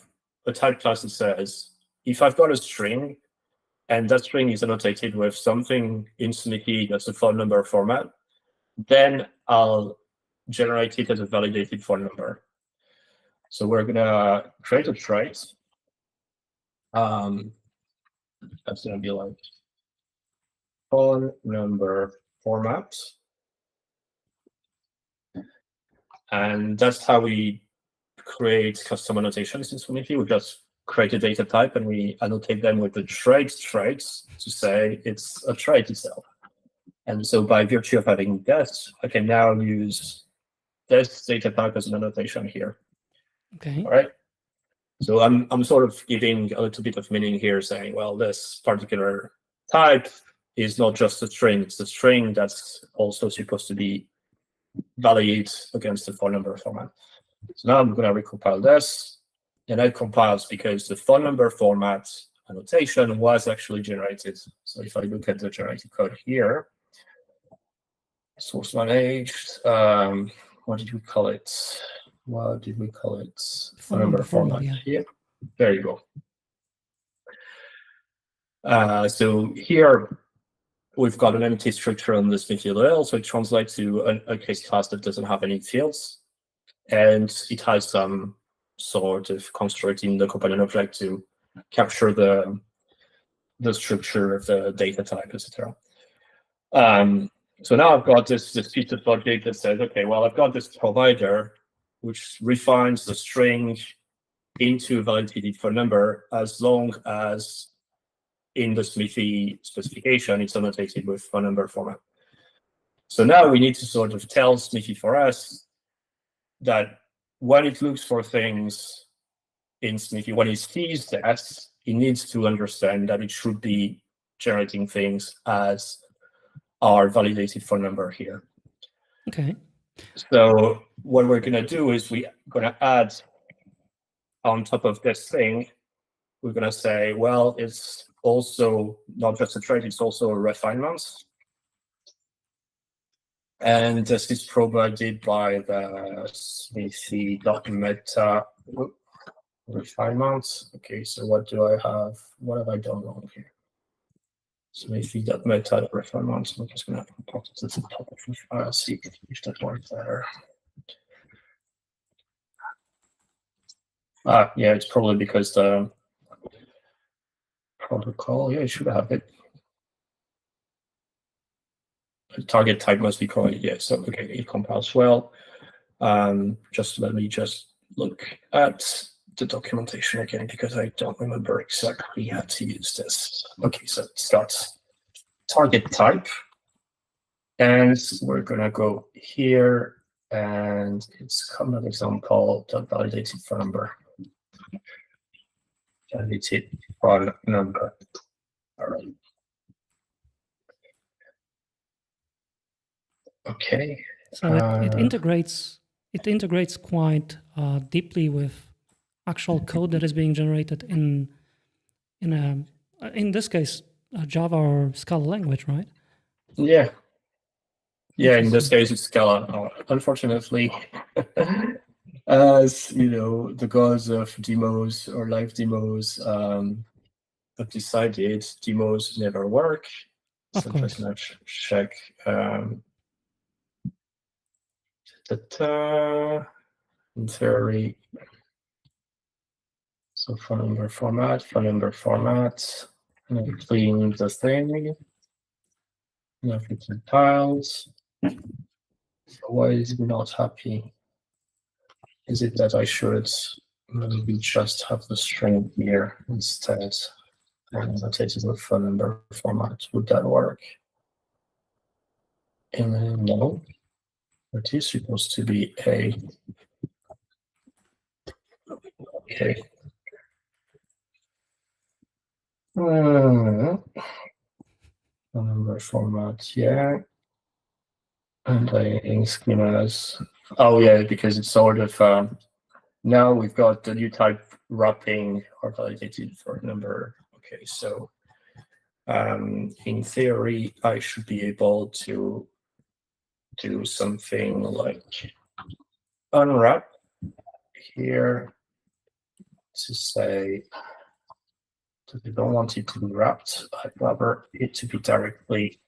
S2: a type class that says, if I've got a string, and that string is annotated with something in Smithy that's a phone number format, then I'll generate it as a validated phone number. So we're going to create a trait. That's going to be like phone number format. And that's how we create custom annotations in Smithy. We just create a data type and we annotate them with the traits to say it's a trait itself. And so by virtue of having this, I can now use this data type as an annotation here.
S1: Okay.
S2: All right. So I'm sort of giving a little bit of meaning here, saying, well, this particular type is not just a string, it's a string that's also supposed to be valid against the phone number format. So now I'm going to recompile this, and it compiles because the phone number format annotation was actually generated. So if I look at the generated code here, source managed, what did we call it? What did we call it? Phone number format. Yeah. Here. There you go. So here we've got an empty structure on the Smithy URL, so it translates to a case class that doesn't have any fields, and it has some sort of construct in the component object to capture the the structure of the data type, etc. So now I've got this piece of logic that says, okay, well, I've got this provider which refines the string into a validated phone number as long as in the Smithy specification it's annotated with phone number format. So now we need to sort of tell Smithy for us that when it looks for things in Smithy, when it sees that, it needs to understand that it should be generating things as our validated phone number here.
S1: Okay.
S2: So what we're going to do is we're going to add on top of this thing, we're going to say, well, it's also not just a trait, it's also a refinement. And this is provided by the Smithy.meta refinements. Okay, so what do I have? What have I done wrong here? Smithy.meta refinements. I'm just going to put it at the top of the file, see if that works better. Yeah, it's probably because the protocol, yeah, it should have it. The target type must be correct, yeah, so okay, it compiles well. Just let me just look at the documentation again because I don't remember exactly how to use this. Okay, so it's got target type, and we're gonna go here, and it's common example validated phone number. Validated phone number. All right. Okay.
S1: So it integrates quite deeply with actual code that is being generated in this case Java or Scala language, right?
S2: Yeah. Yeah, in this case it's Scala. Unfortunately, as you know, the gods of demos or live demos have decided demos never work.
S1: Of course.
S2: Just gonna check that in theory. So phone number format, and clean the thing. Now it compiles. So why is it not happy? Is it that I should maybe just have the string here instead? And annotated with phone number format. Would that work? And no, it is supposed to be a. Okay. Phone number format, yeah. And in schemas. Oh yeah, because it's sort of now we've got the new type wrapping our validated for number. Okay, so in theory, I should be able to do something like unwrap here to say that we don't want it to be wrapped. I'd rather it to be directly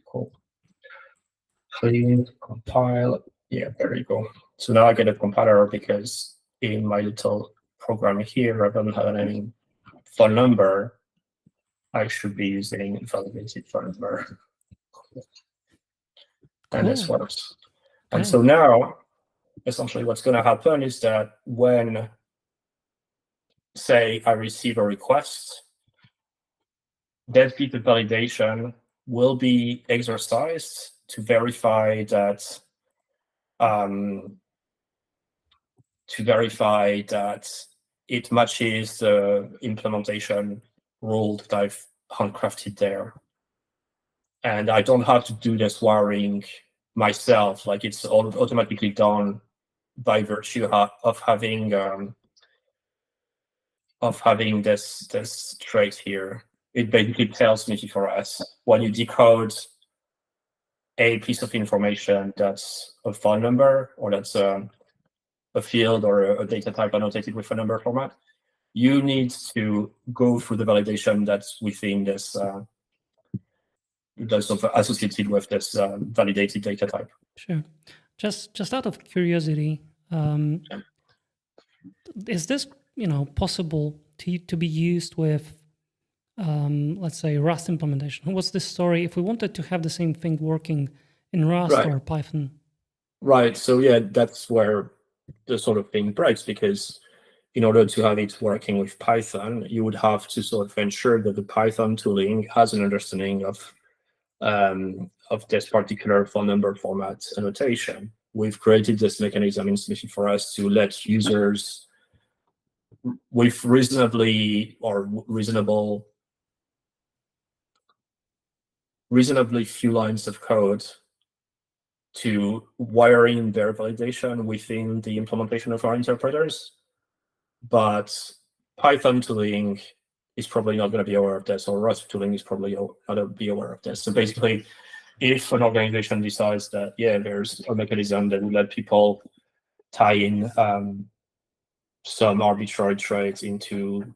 S2: cool. Clean, compile. Yeah, there you go. So now I get a compiler because in my little program here, I don't have any phone number. I should be using validated phone number. And this works. And so now, essentially what's going to happen is that when, say, I receive a request, that bit of validation will be exercised to verify that it matches the implementation rule that I've handcrafted there. And I don't have to do this wiring myself, like it's automatically done by virtue of having this trait here. It basically tells me for us when you decode a piece of information that's a phone number or that's a field or a data type annotated with a number format, you need to go through the validation that's within this that's associated with this validated data type.
S1: Sure. Just out of curiosity, is this possible to be used with let's say Rust implementation? What's the story if we wanted to have the same thing working in Rust or Python?
S2: Right. So yeah, that's where the sort of thing breaks, because in order to have it working with Python, you would have to sort of ensure that the Python tooling has an understanding of this particular phone number format annotation. We've created this mechanism in Smithy for us to let users with reasonably few lines of code to wire in their validation within the implementation of our interpreters. But Python tooling is probably not going to be aware of this, or Rust tooling is probably not going to be aware of this. So basically, if an organization decides that, yeah, there's a mechanism that will let people tie in some arbitrary traits into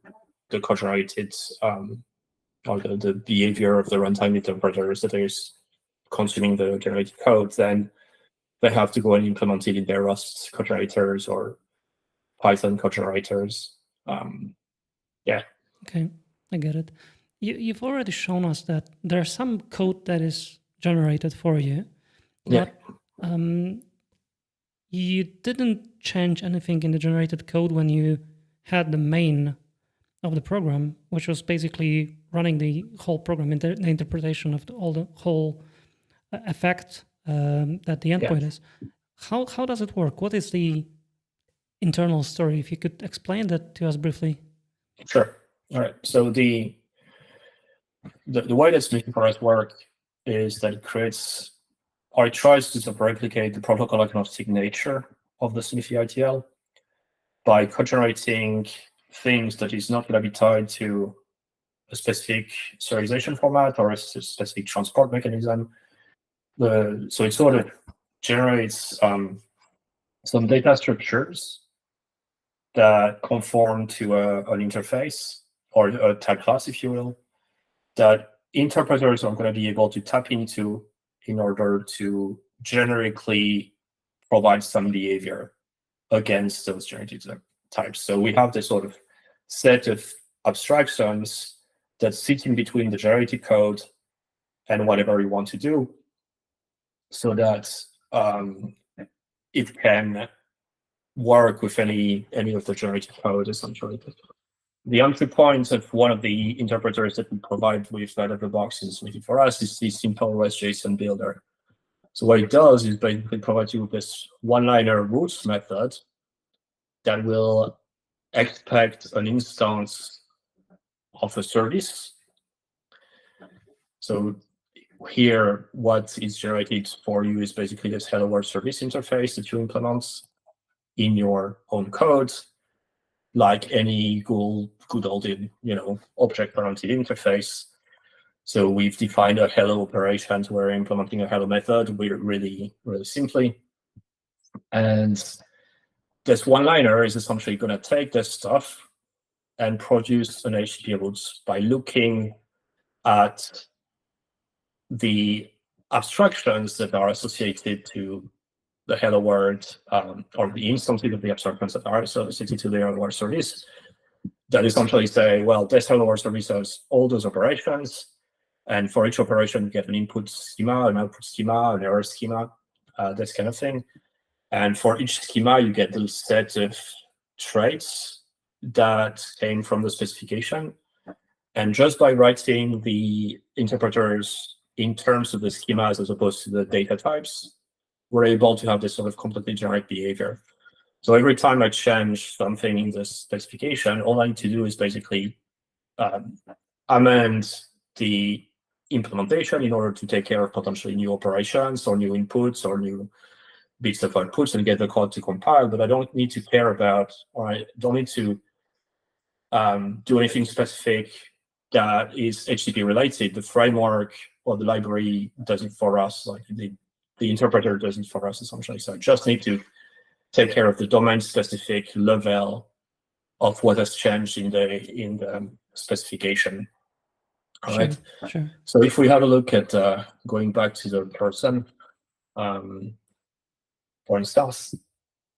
S2: the code-generated or the behavior of the runtime interpreters that is consuming the generated code, then they have to go and implement it in their Rust code generators or Python code generators. Yeah.
S1: Okay, I get it. You've already shown us that there's some code that is generated for you, but you didn't change anything in the generated code when you had the main of the program, which was basically running the whole program, the interpretation of all the whole effect that the endpoint is. How does it work? What is the internal story? If you could explain that to us briefly.
S2: Sure. All right. So the way that Smithy for us work is that it creates, or it tries to sort of replicate the protocol agnostic nature of the Smithy IDL by co-generating things that is not going to be tied to a specific serialization format or a specific transport mechanism. So it sort of generates some data structures that conform to an interface or a type class, if you will, that interpreters are going to be able to tap into in order to generically provide some behavior against those generated types. So we have this sort of set of abstractions that sit in between the generated code and whatever you want to do, so that it can work with any of the generated code, essentially. The entry point of one of the interpreters that we provide with out of the box in Smithy for us is the simple REST-JSON builder. So what it does is basically provide you with this one-liner root method that will expect an instance of a service. So here, what is generated for you is basically this hello world service interface that you implement in your own code, like any good old object-oriented interface. So we've defined a hello operation, so we're implementing a hello method really simply. And this one-liner is essentially going to take this stuff and produce an HTTP route by looking at the abstractions that are associated to the hello world, or the instances of the abstractions that are associated to the hello world service, that essentially say, well, this hello world service has all those operations, and for each operation you get an input schema, an output schema, an error schema, this kind of thing. And for each schema you get the set of traits that came from the specification. And just by writing the interpreters in terms of the schemas as opposed to the data types, we're able to have this sort of completely generic behavior. So every time I change something in the specification, all I need to do is basically amend the implementation in order to take care of potentially new operations or new inputs or new bits of outputs and get the code to compile. But I don't need to care about, or I don't need to do anything specific that is HTTP related. The framework or the library does it for us, like the interpreter does it for us, essentially. So I just need to take care of the domain-specific level of what has changed in the specification. All right.
S1: Sure.
S2: So if we have a look at going back to the person, for instance,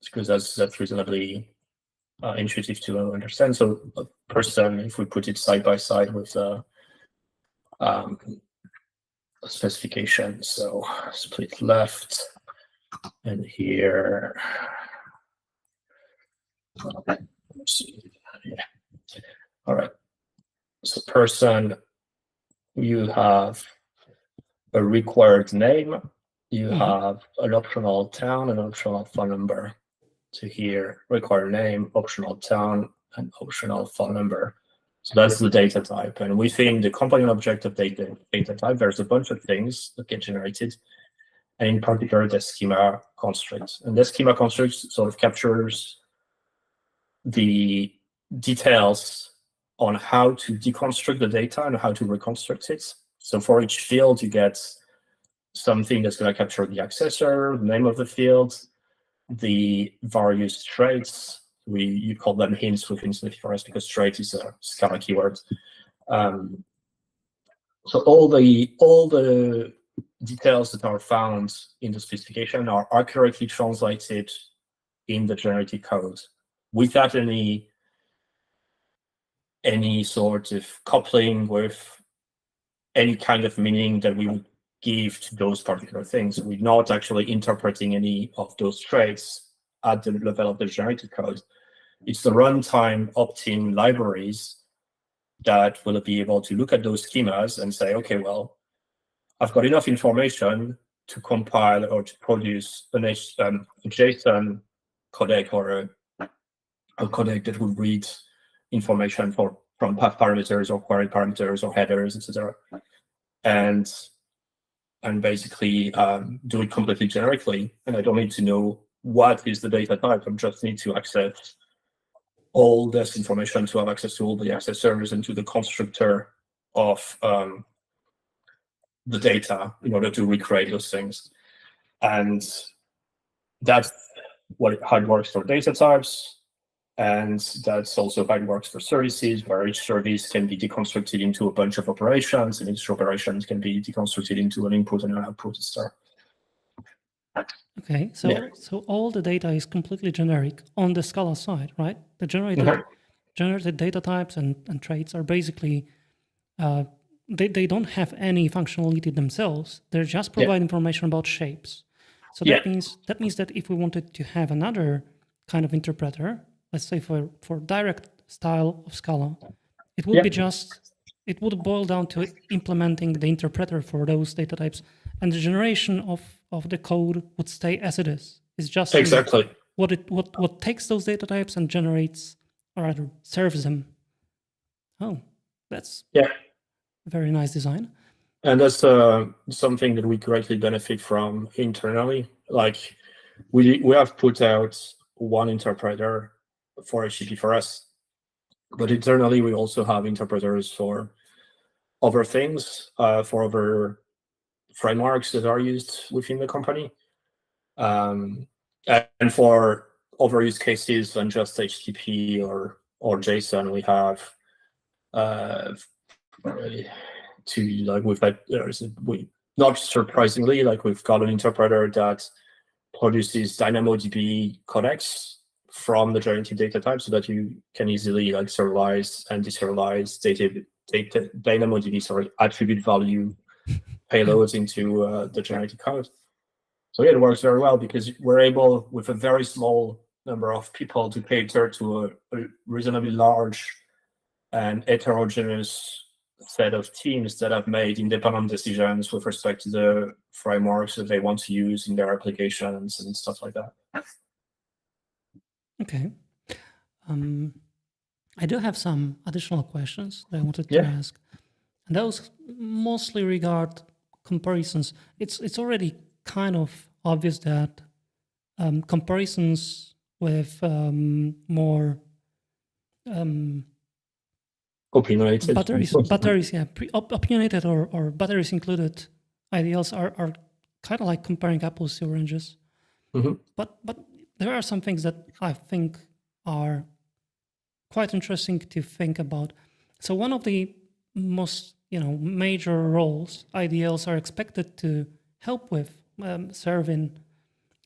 S2: because that's reasonably intuitive to understand. So a person, if we put it side by side with the specification, so split left, and here, yeah. All right. So person, you have a required name, you have an optional town, an optional phone number. So here, required name, optional town, and optional phone number. So that's the data type. And within the component object of data type, there's a bunch of things that get generated. And in particular, the schema construct. And the schema construct sort of captures the details on how to deconstruct the data and how to reconstruct it. So for each field, you get something that's going to capture the accessor, the name of the field, the various traits. You call them hints within Smithy for us because trait is a Scala keyword. So all the details that are found in the specification are accurately translated in the generated code without any sort of coupling with any kind of meaning that we would give to those particular things. We're not actually interpreting any of those traits at the level of the generated code. It's the runtime opt-in libraries that will be able to look at those schemas and say, okay, well, I've got enough information to compile or to produce a JSON codec or a codec that would read information from path parameters or query parameters or headers, etc. And basically do it completely generically. And I don't need to know what is the data type. I just need to access all this information to have access to all the accessors and to the constructor of the data in order to recreate those things. And that's how it works for data types. And that's also how it works for services, where each service can be deconstructed into a bunch of operations, and each operation can be deconstructed into an input and an output, etc.
S1: Okay, so all the data is completely generic on the Scala side, right? The generated data types and traits are basically they don't have any functionality themselves. They're just provide information about shapes. So that means that if we wanted to have another kind of interpreter, let's say for direct style of Scala, it would be it would boil down to implementing the interpreter for those data types, and the generation of the code would stay as it is. It's just
S2: exactly
S1: what takes those data types and generates, or rather serves them. Oh, that's a very nice design.
S2: And that's something that we greatly benefit from internally. Like we have put out one interpreter for HTTP for us, but internally we also have interpreters for other things, for other frameworks that are used within the company, and for other use cases than just HTTP or JSON. We have not surprisingly, like we've got an interpreter that produces DynamoDB codecs from the generated data type, so that you can easily like serialize and deserialize DynamoDB attribute value payloads into the generated code. So it works very well because we're able, with a very small number of people, to cater to a reasonably large and heterogeneous set of teams that have made independent decisions with respect to the frameworks that they want to use in their applications and stuff like that.
S1: Okay. I do have some additional questions that I wanted to ask. And those mostly regard comparisons. It's already kind of obvious that comparisons with more
S2: opinionated
S1: batteries, opinionated or batteries included IDLs are kind of like comparing apples to oranges.
S2: Mm-hmm.
S1: But there are some things that I think are quite interesting to think about. So one of the most major roles IDLs are expected to help with serving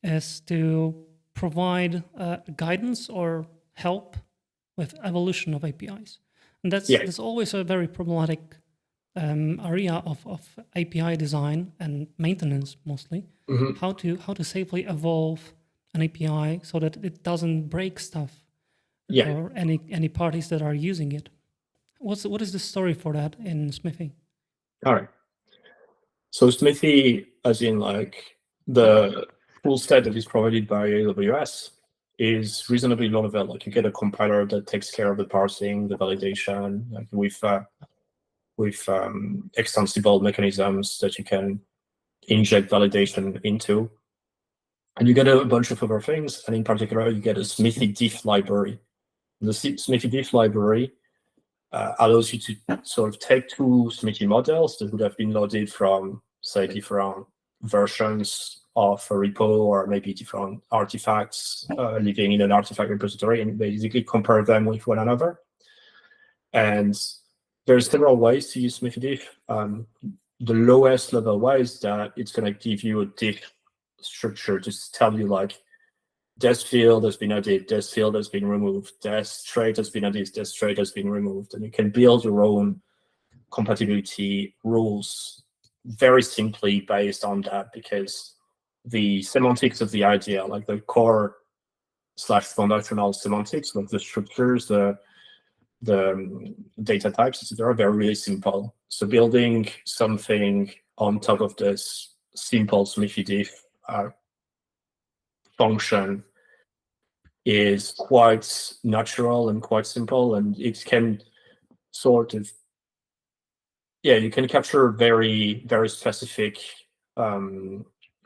S1: is to provide guidance or help with evolution of APIs. And
S2: Yeah.
S1: that's always a very problematic area of API design and maintenance mostly.
S2: Mhm.
S1: How to safely evolve an API so that it doesn't break stuff
S2: Yeah.
S1: for any parties that are using it. What is the story for that in Smithy?
S2: All right. So Smithy, as in like the full stack that is provided by AWS, is reasonably low level. Like you get a compiler that takes care of the parsing, the validation, like with extensible mechanisms that you can inject validation into. And you get a bunch of other things. And in particular, you get a Smithy diff library. The Smithy diff library allows you to sort of take two Smithy models that would have been loaded from, say, different versions of a repo or maybe different artifacts living in an artifact repository, and basically compare them with one another. And there's several ways to use Smithy diff. The lowest level way is that it's going to give you a diff structure to tell you like, this field has been added, this field has been removed, this trait has been added, this trait has been removed. And you can build your own compatibility rules very simply based on that, because the semantics of the IDL, like the core / foundational semantics, like the structures, the data types, etc., they're really simple. So building something on top of this simple Smithy diff function is quite natural and quite simple, and it can sort of, you can capture very, very specific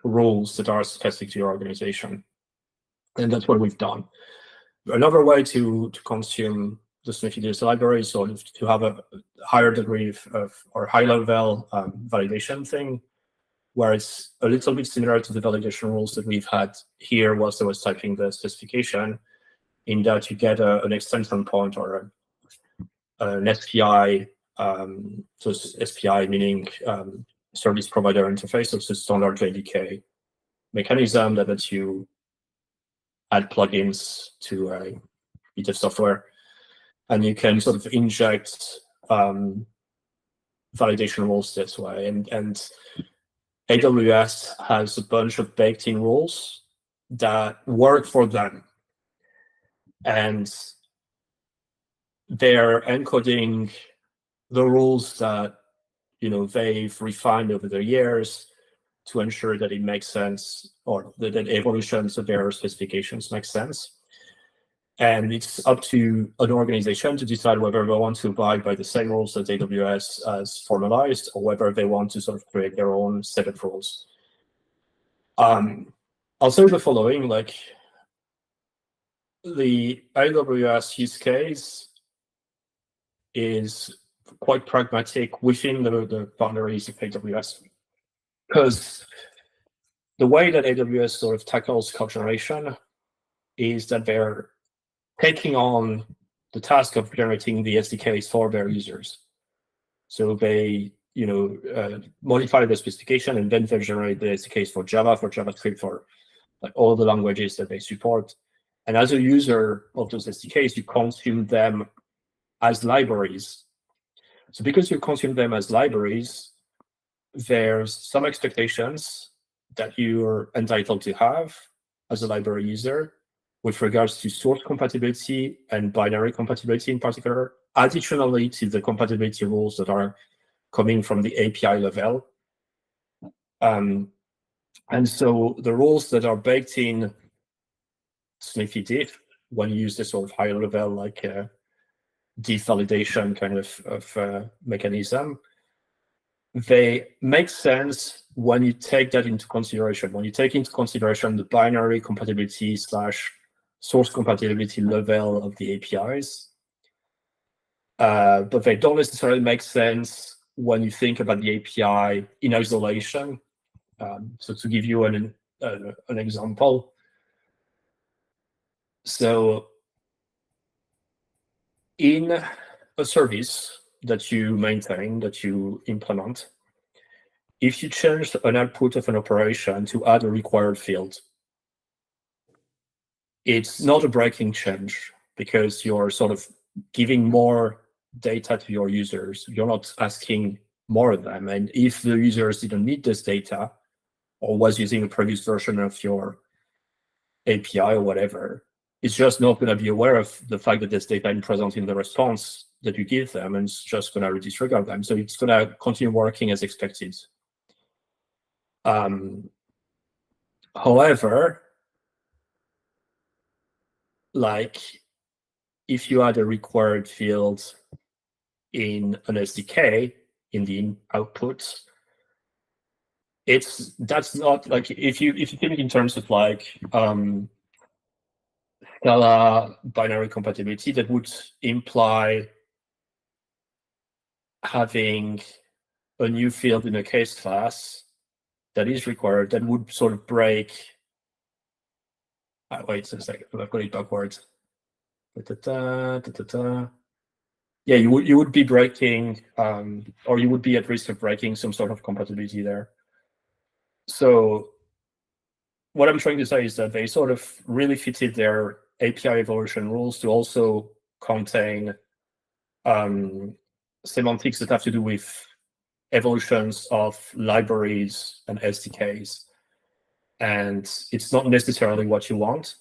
S2: rules that are specific to your organization. And that's what we've done. Another way to consume the Smithy diff library is sort of to have a higher degree of or high level validation thing, where it's a little bit similar to the validation rules that we've had here whilst I was typing the specification, in that you get an extension point or an SPI, so SPI meaning service provider interface, so it's a standard JDK mechanism that lets you add plugins to a bit of software, and you can sort of inject validation rules this way. And AWS has a bunch of baked-in rules that work for them, and they're encoding the rules that they've refined over the years to ensure that it makes sense, or that evolutions of their specifications make sense. And it's up to an organization to decide whether they want to abide by the same rules that AWS has formalized, or whether they want to sort of create their own set of rules. I'll say the following, like the AWS use case is quite pragmatic within the boundaries of AWS, because the way that AWS sort of tackles code generation is that they're taking on the task of generating the SDKs for their users. So they, modify the specification, and then they generate the SDKs for Java, for JavaScript, for like all the languages that they support. And as a user of those SDKs, you consume them as libraries. So because you consume them as libraries, there's some expectations that you're entitled to have as a library user with regards to source compatibility and binary compatibility in particular, additionally to the compatibility rules that are coming from the API level. And so the rules that are baked in Smithy diff, when you use this sort of higher level, like diff validation kind of mechanism, they make sense when you take that into consideration. When you take into consideration the binary compatibility / source compatibility level of the APIs, but they don't necessarily make sense when you think about the API in isolation. So to give you an example, so in a service that you maintain, that you implement, if you change an output of an operation to add a required field, it's not a breaking change. because you're sort of giving more data to your users. You're not asking more of them. And if the users didn't need this data or was using a previous version of your API or whatever, it's just not going to be aware of the fact that this data is present in the response that you give them, and it's just going to disregard them. So it's going to continue working as expected. However, like if you had a required field in an SDK in the output, that's not like if you think in terms of like Scala binary compatibility, that would imply having a new field in a case class that is required, that would sort of break. Wait a second, I've got it backwards. Yeah, you would be breaking, or you would be at risk of breaking some sort of compatibility there. So what I'm trying to say is that they sort of really fitted their API evolution rules to also contain semantics that have to do with evolutions of libraries and SDKs. And it's not necessarily what you want,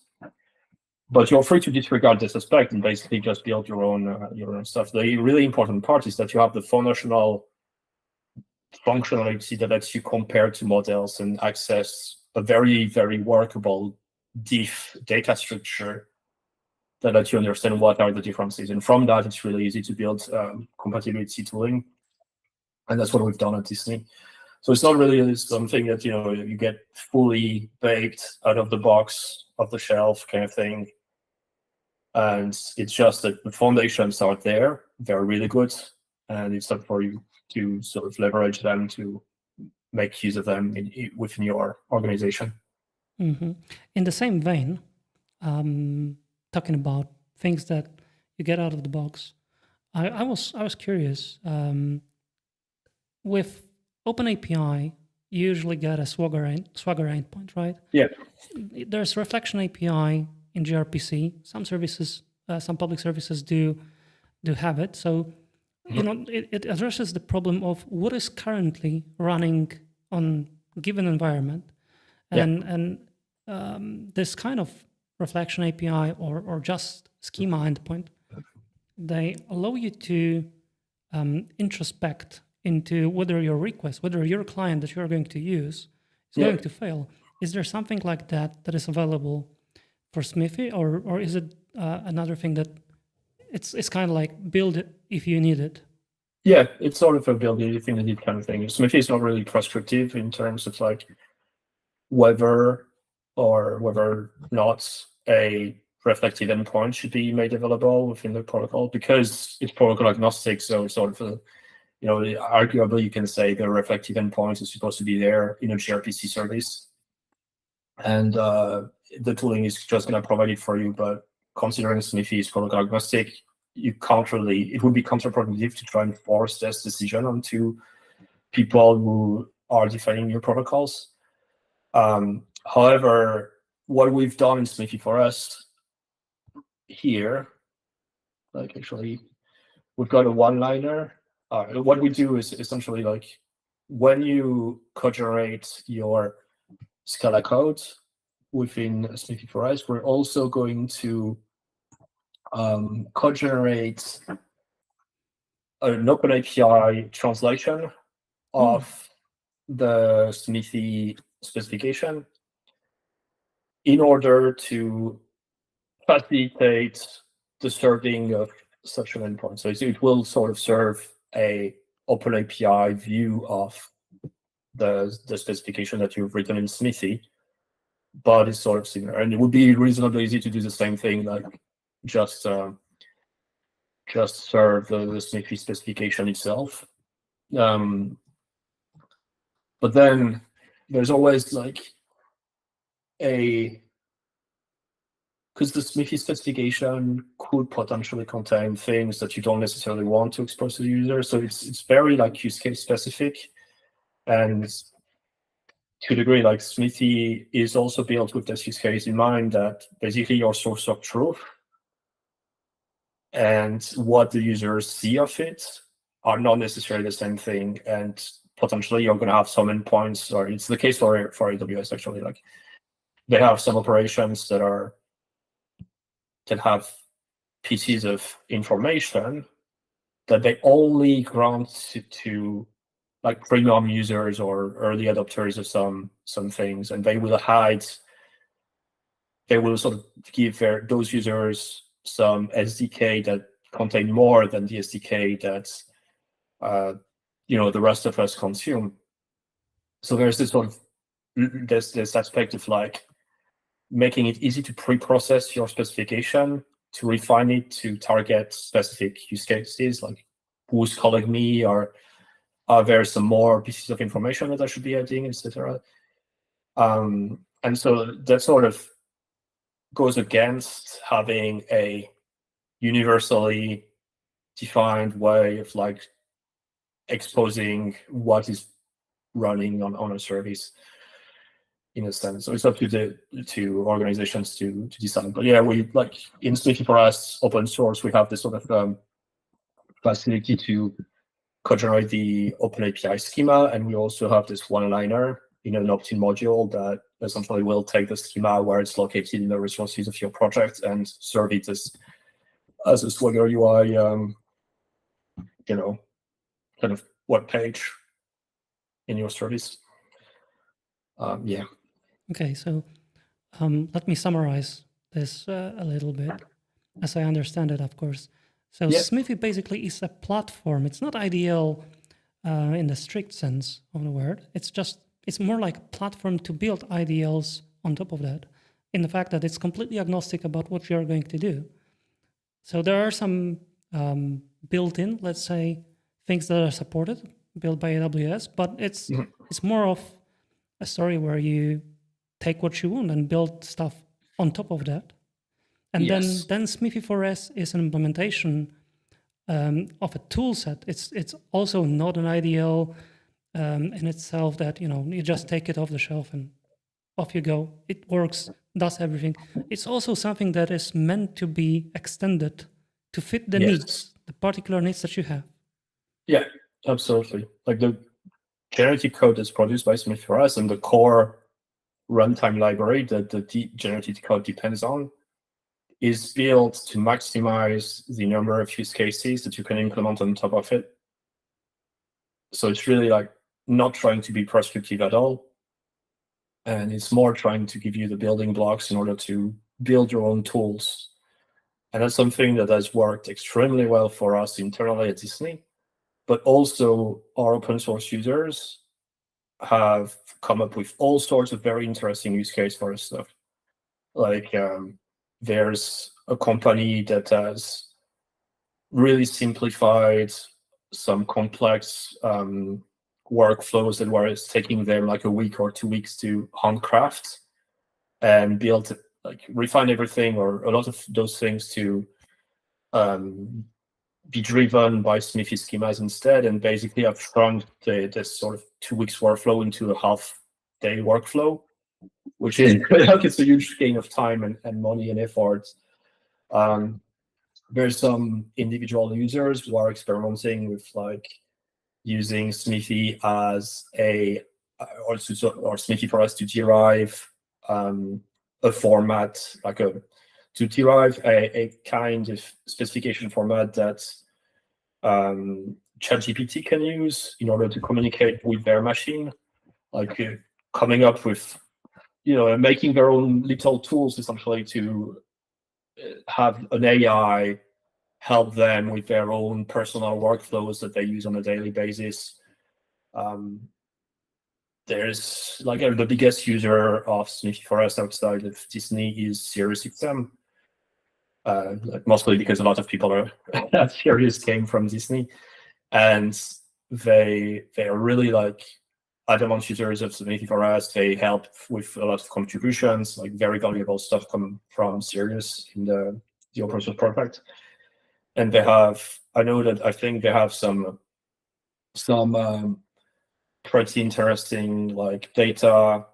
S2: but you're free to disregard this aspect and basically just build your own stuff. The really important part is that you have the foundational functionality that lets you compare to models and access a very, very workable diff data structure that lets you understand what are the differences. And from that, it's really easy to build compatibility tooling. And that's what we've done at Disney. So it's not really something that, you get fully baked out of the box, off the shelf kind of thing. And it's just that the foundations are there. They're really good. And it's up for you to sort of leverage them to make use of them within your organization.
S1: Mm-hmm. In the same vein, talking about things that you get out of the box, I was curious. With OpenAPI, you usually get a Swagger endpoint, right?
S2: Yeah.
S1: There's Reflection API in gRPC. Some services, some public services do have it. So, it addresses the problem of what is currently running on a given environment, and this kind of Reflection API or just schema endpoint, they allow you to introspect into whether your client that you're going to use is going to fail. Is there something like that is available for Smithy, or is it another thing that it's kind of like build it if you need it?
S2: Yeah, it's sort of a build it if you need it kind of thing. Smithy is not really prescriptive in terms of like whether or not a reflective endpoint should be made available within the protocol, because it's protocol agnostic. So sort of arguably you can say the reflective endpoint is supposed to be there in a gRPC service, and the tooling is just going to provide it for you. But considering Smithy is protocol agnostic, it would be counterproductive to try and force this decision onto people who are defining new protocols. However, what we've done in Smithy for us here, like actually, we've got a one-liner. What we do is essentially like when you cogenerate your Scala code within Smithy for us, we're also going to cogenerate an OpenAPI translation of the Smithy specification in order to facilitate the serving of such an endpoint. So it will sort of serve a OpenAPI view of the specification that you've written in Smithy, but it's sort of similar. And it would be reasonably easy to do the same thing, like just serve the Smithy specification itself. But then there's always like because the Smithy specification could potentially contain things that you don't necessarily want to expose to the user. So it's very like use case specific. And to a degree, like Smithy is also built with this use case in mind, that basically your source of truth and what the users see of it are not necessarily the same thing. And potentially you're going to have some endpoints, or it's the case for AWS actually. Like they have some operations that have pieces of information that they only grant to like premium users or early adopters of some things, and they will sort of give those users some SDK that contain more than the SDK that the rest of us consume. So there's this sort of this aspect of like making it easy to pre-process your specification, to refine it to target specific use cases, like who's calling me, or are there some more pieces of information that I should be adding, etc. And so that sort of goes against having a universally defined way of like exposing what is running on a service, in a sense. So it's up to organizations to decide. But yeah, we like in Smithy for us, open source, we have this sort of facility to co-generate the open API schema, and we also have this one-liner in an opt-in module that essentially will take the schema where it's located in the resources of your project and serve it as a Swagger UI, kind of web page in your service. Yeah.
S1: Okay, so let me summarize this a little bit, as I understand it, of course. So
S2: Yeah.
S1: Smithy basically is a platform. It's not IDL in the strict sense of the word. It's more like a platform to build IDLs on top of that, in the fact that it's completely agnostic about what you're going to do. So there are some built-in, let's say, things that are supported, built by AWS, but it's more of a story where you take what you want and build stuff on top of that. And
S2: Yes.
S1: then Smithy 4S is an implementation of a tool set. It's also not an IDL in itself that, you just take it off the shelf and off you go. It works, does everything. It's also something that is meant to be extended to fit the needs, the particular needs that you have.
S2: Yeah, absolutely. Like the generative code that's produced by Smithy for us and the core runtime library that the generative code depends on is built to maximize the number of use cases that you can implement on top of it. So it's really like not trying to be prescriptive at all. And it's more trying to give you the building blocks in order to build your own tools. And that's something that has worked extremely well for us internally at Disney. But also our open source users have come up with all sorts of very interesting use cases for this stuff. Like there's a company that has really simplified some complex workflows that were taking them like a week or 2 weeks to handcraft, and build, like refine everything or a lot of those things to be driven by Smithy schemas instead, and basically I've shrunk this sort of 2 weeks workflow into a half-day workflow, which is like it's a huge gain of time and money and effort. There's some individual users who are experimenting with like using Smithy as or Smithy for us to derive a format, to derive a kind of specification format that ChatGPT can use in order to communicate with their machine, like coming up with, making their own little tools essentially to have an AI help them with their own personal workflows that they use on a daily basis. There's like the biggest user of Smithy for us outside of Disney is SiriusXM. Like mostly because a lot of people are Sirius came from Disney, and they are really like adamant users of Smithy for us. They help with a lot of contributions, like very valuable stuff come from Sirius in the open source project. And I think they have some pretty interesting like data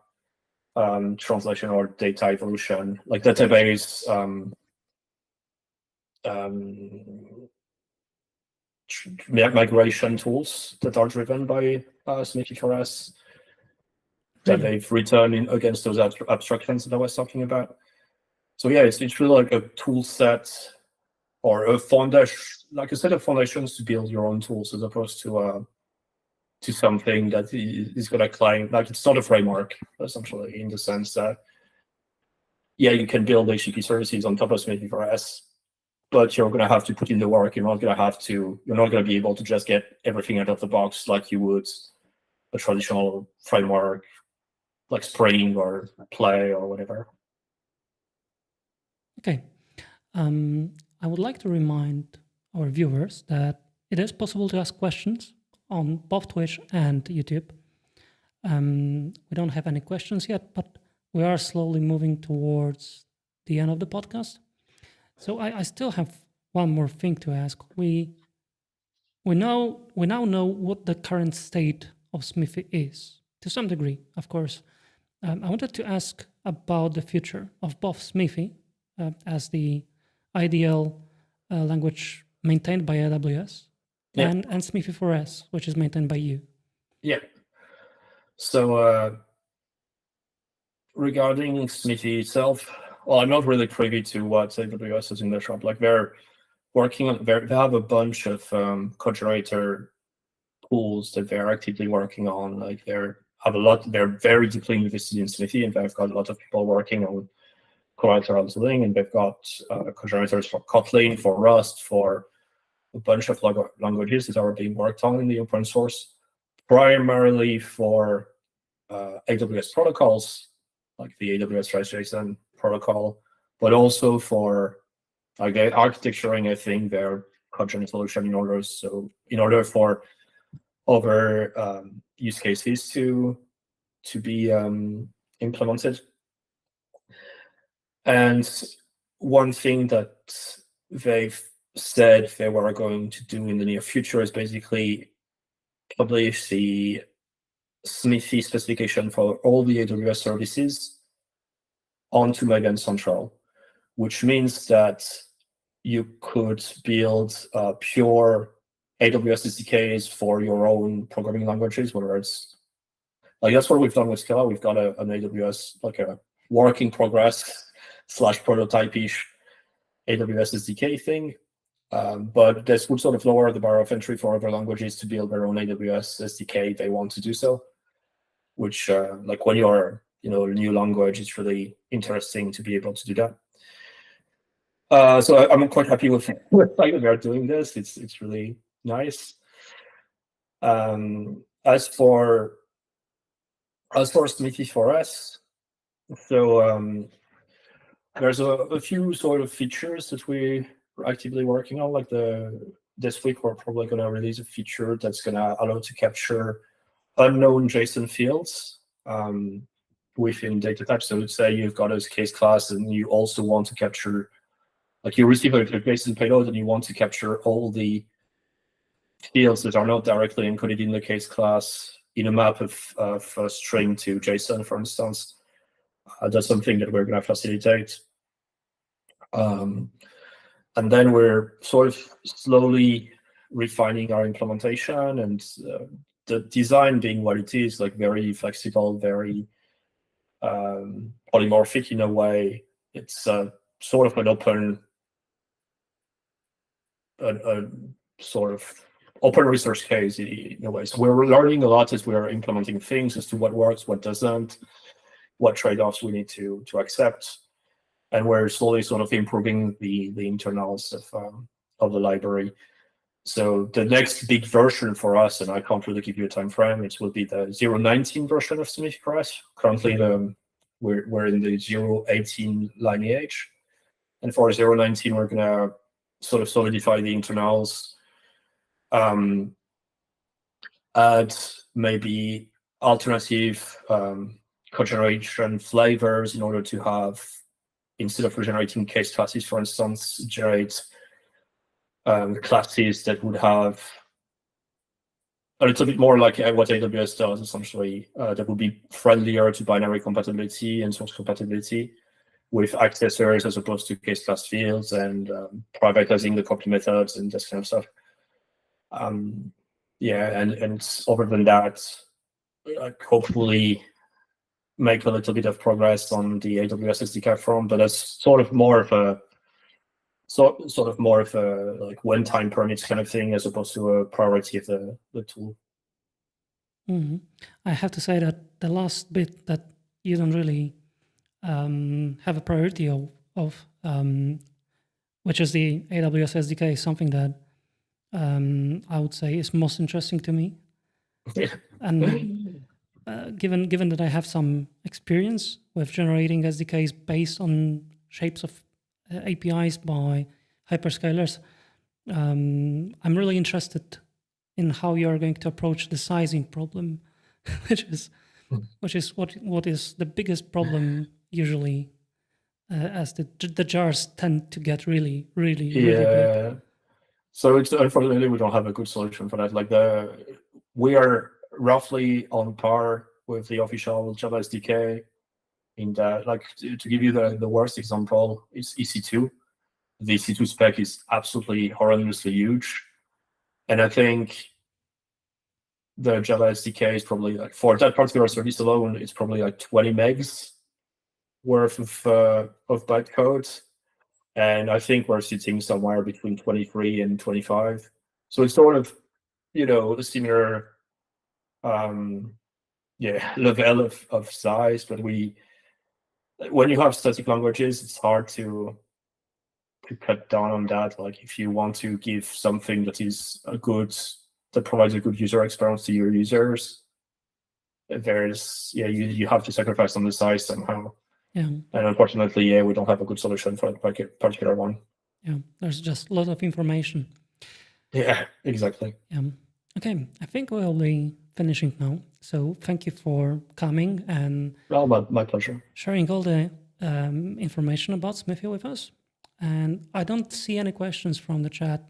S2: translation or data evolution, like database migration tools that are driven by Smithy for us that they've written against those abstractions that I was talking about. So yeah, it's really like a tool set or a foundation, like a set of foundations to build your own tools, as opposed to something that is going to climb. Like, it's not a framework, essentially, in the sense that, yeah, you can build HTTP services on top of Smithy for us, but you're going to have to put in the work. You're not going to be able to just get everything out of the box like you would a traditional framework like Spring or Play or whatever.
S1: Okay. I would like to remind our viewers that it is possible to ask questions on both Twitch and YouTube. We don't have any questions yet, but we are slowly moving towards the end of the podcast. So I still have one more thing to ask. We now know what the current state of Smithy is, to some degree, of course. I wanted to ask about the future of both Smithy as the IDL language maintained by AWS, and Smithy 4S, which is maintained by you.
S2: Yeah. So regarding Smithy itself, well, I'm not really privy to what AWS is in their shop. Like, they're working on, they have a bunch of code generator tools that they're actively working on. Like, they're very deeply invested in Smithy, and they've got a lot of people working on collateral tooling, and they've got code generators for Kotlin, for Rust, for a bunch of languages that are being worked on in the open source, primarily for AWS protocols, like the AWS REST-JSON protocol, but also for architecturing, I think, their code generation solution in order for other use cases to be implemented. And one thing that they've said they were going to do in the near future is basically publish the Smithy specification for all the AWS services onto Maven Central, which means that you could build pure AWS SDKs for your own programming languages, whether it's like, that's what we've done with Scala. We've got an AWS, like a work in progress / prototype-ish AWS SDK thing. But this would sort of lower the bar of entry for other languages to build their own AWS SDK if they want to do so, which like, when you're a new language, it's really interesting to be able to do that. So I'm quite happy with like they're doing this. It's really nice. As for Smithy 4S, so there's a few sort of features that we're actively working on. Like, this week we're probably going to release a feature that's going to allow to capture unknown JSON fields within data types. So let's say you've got a case class and you also want to capture, like, you receive a JSON payload and you want to capture all the fields that are not directly encoded in the case class in a map of a string to JSON, for instance. That's something that we're going to facilitate. And then we're sort of slowly refining our implementation, and the design being what it is, like, very flexible, very polymorphic in a way. It's sort of an open, sort of open resource case in a way. So we're learning a lot as we're implementing things, as to what works, what doesn't, what trade-offs we need to accept. And we're slowly sort of improving the internals of the library. So the next big version for us, and I can't really give you a time frame, it will be the 0.19 version of Smithy Press. Currently, we're in the 0.18 lineage. And for 0.19, we're going to sort of solidify the internals, add maybe alternative code generation flavors in order to have, instead of regenerating case classes, for instance, generate classes that would have a little bit more like what AWS does, essentially, that would be friendlier to binary compatibility and source compatibility. with accessors as opposed to case class fields, and privatizing the copy methods and this kind of stuff. Yeah, and other than that, like hopefully make a little bit of progress on the AWS SDK front, but that's sort of more of a like when-time permits kind of thing as opposed to a priority of the tool.
S1: I have to say that the last bit that you don't really have a priority of which is the AWS SDK, is something that I would say is most interesting to me. And given that I have some experience with generating SDKs based on shapes of APIs by hyperscalers, I'm really interested in how you are going to approach the sizing problem, which is what is the biggest problem usually, as the jars tend to get really big.
S2: So it's unfortunately we don't have a good solution for that. Like we are roughly on par with the official Java SDK in that, like to give you the worst example, it's EC2. The EC2 spec is absolutely horrendously huge. And I think the Java SDK is probably like, for that particular service alone, it's probably like 20 megs worth of bytecode. And I think we're sitting somewhere between 23 and 25. So it's sort of, a similar level of size, but when you have static languages, it's hard to cut down on that. Like if you want to give something that provides a good user experience to your users, you have to sacrifice on the size somehow.
S1: Yeah.
S2: And unfortunately, we don't have a good solution for that particular one.
S1: Yeah, there's just a lot of information.
S2: Yeah, exactly.
S1: Yeah. Okay, I think we'll be finishing now. So thank you for coming and
S2: my pleasure.
S1: Sharing all the information about Smithy with us. And I don't see any questions from the chat,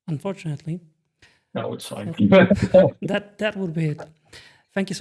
S1: unfortunately.
S2: No, it's fine.
S1: That would be it. Thank you so much.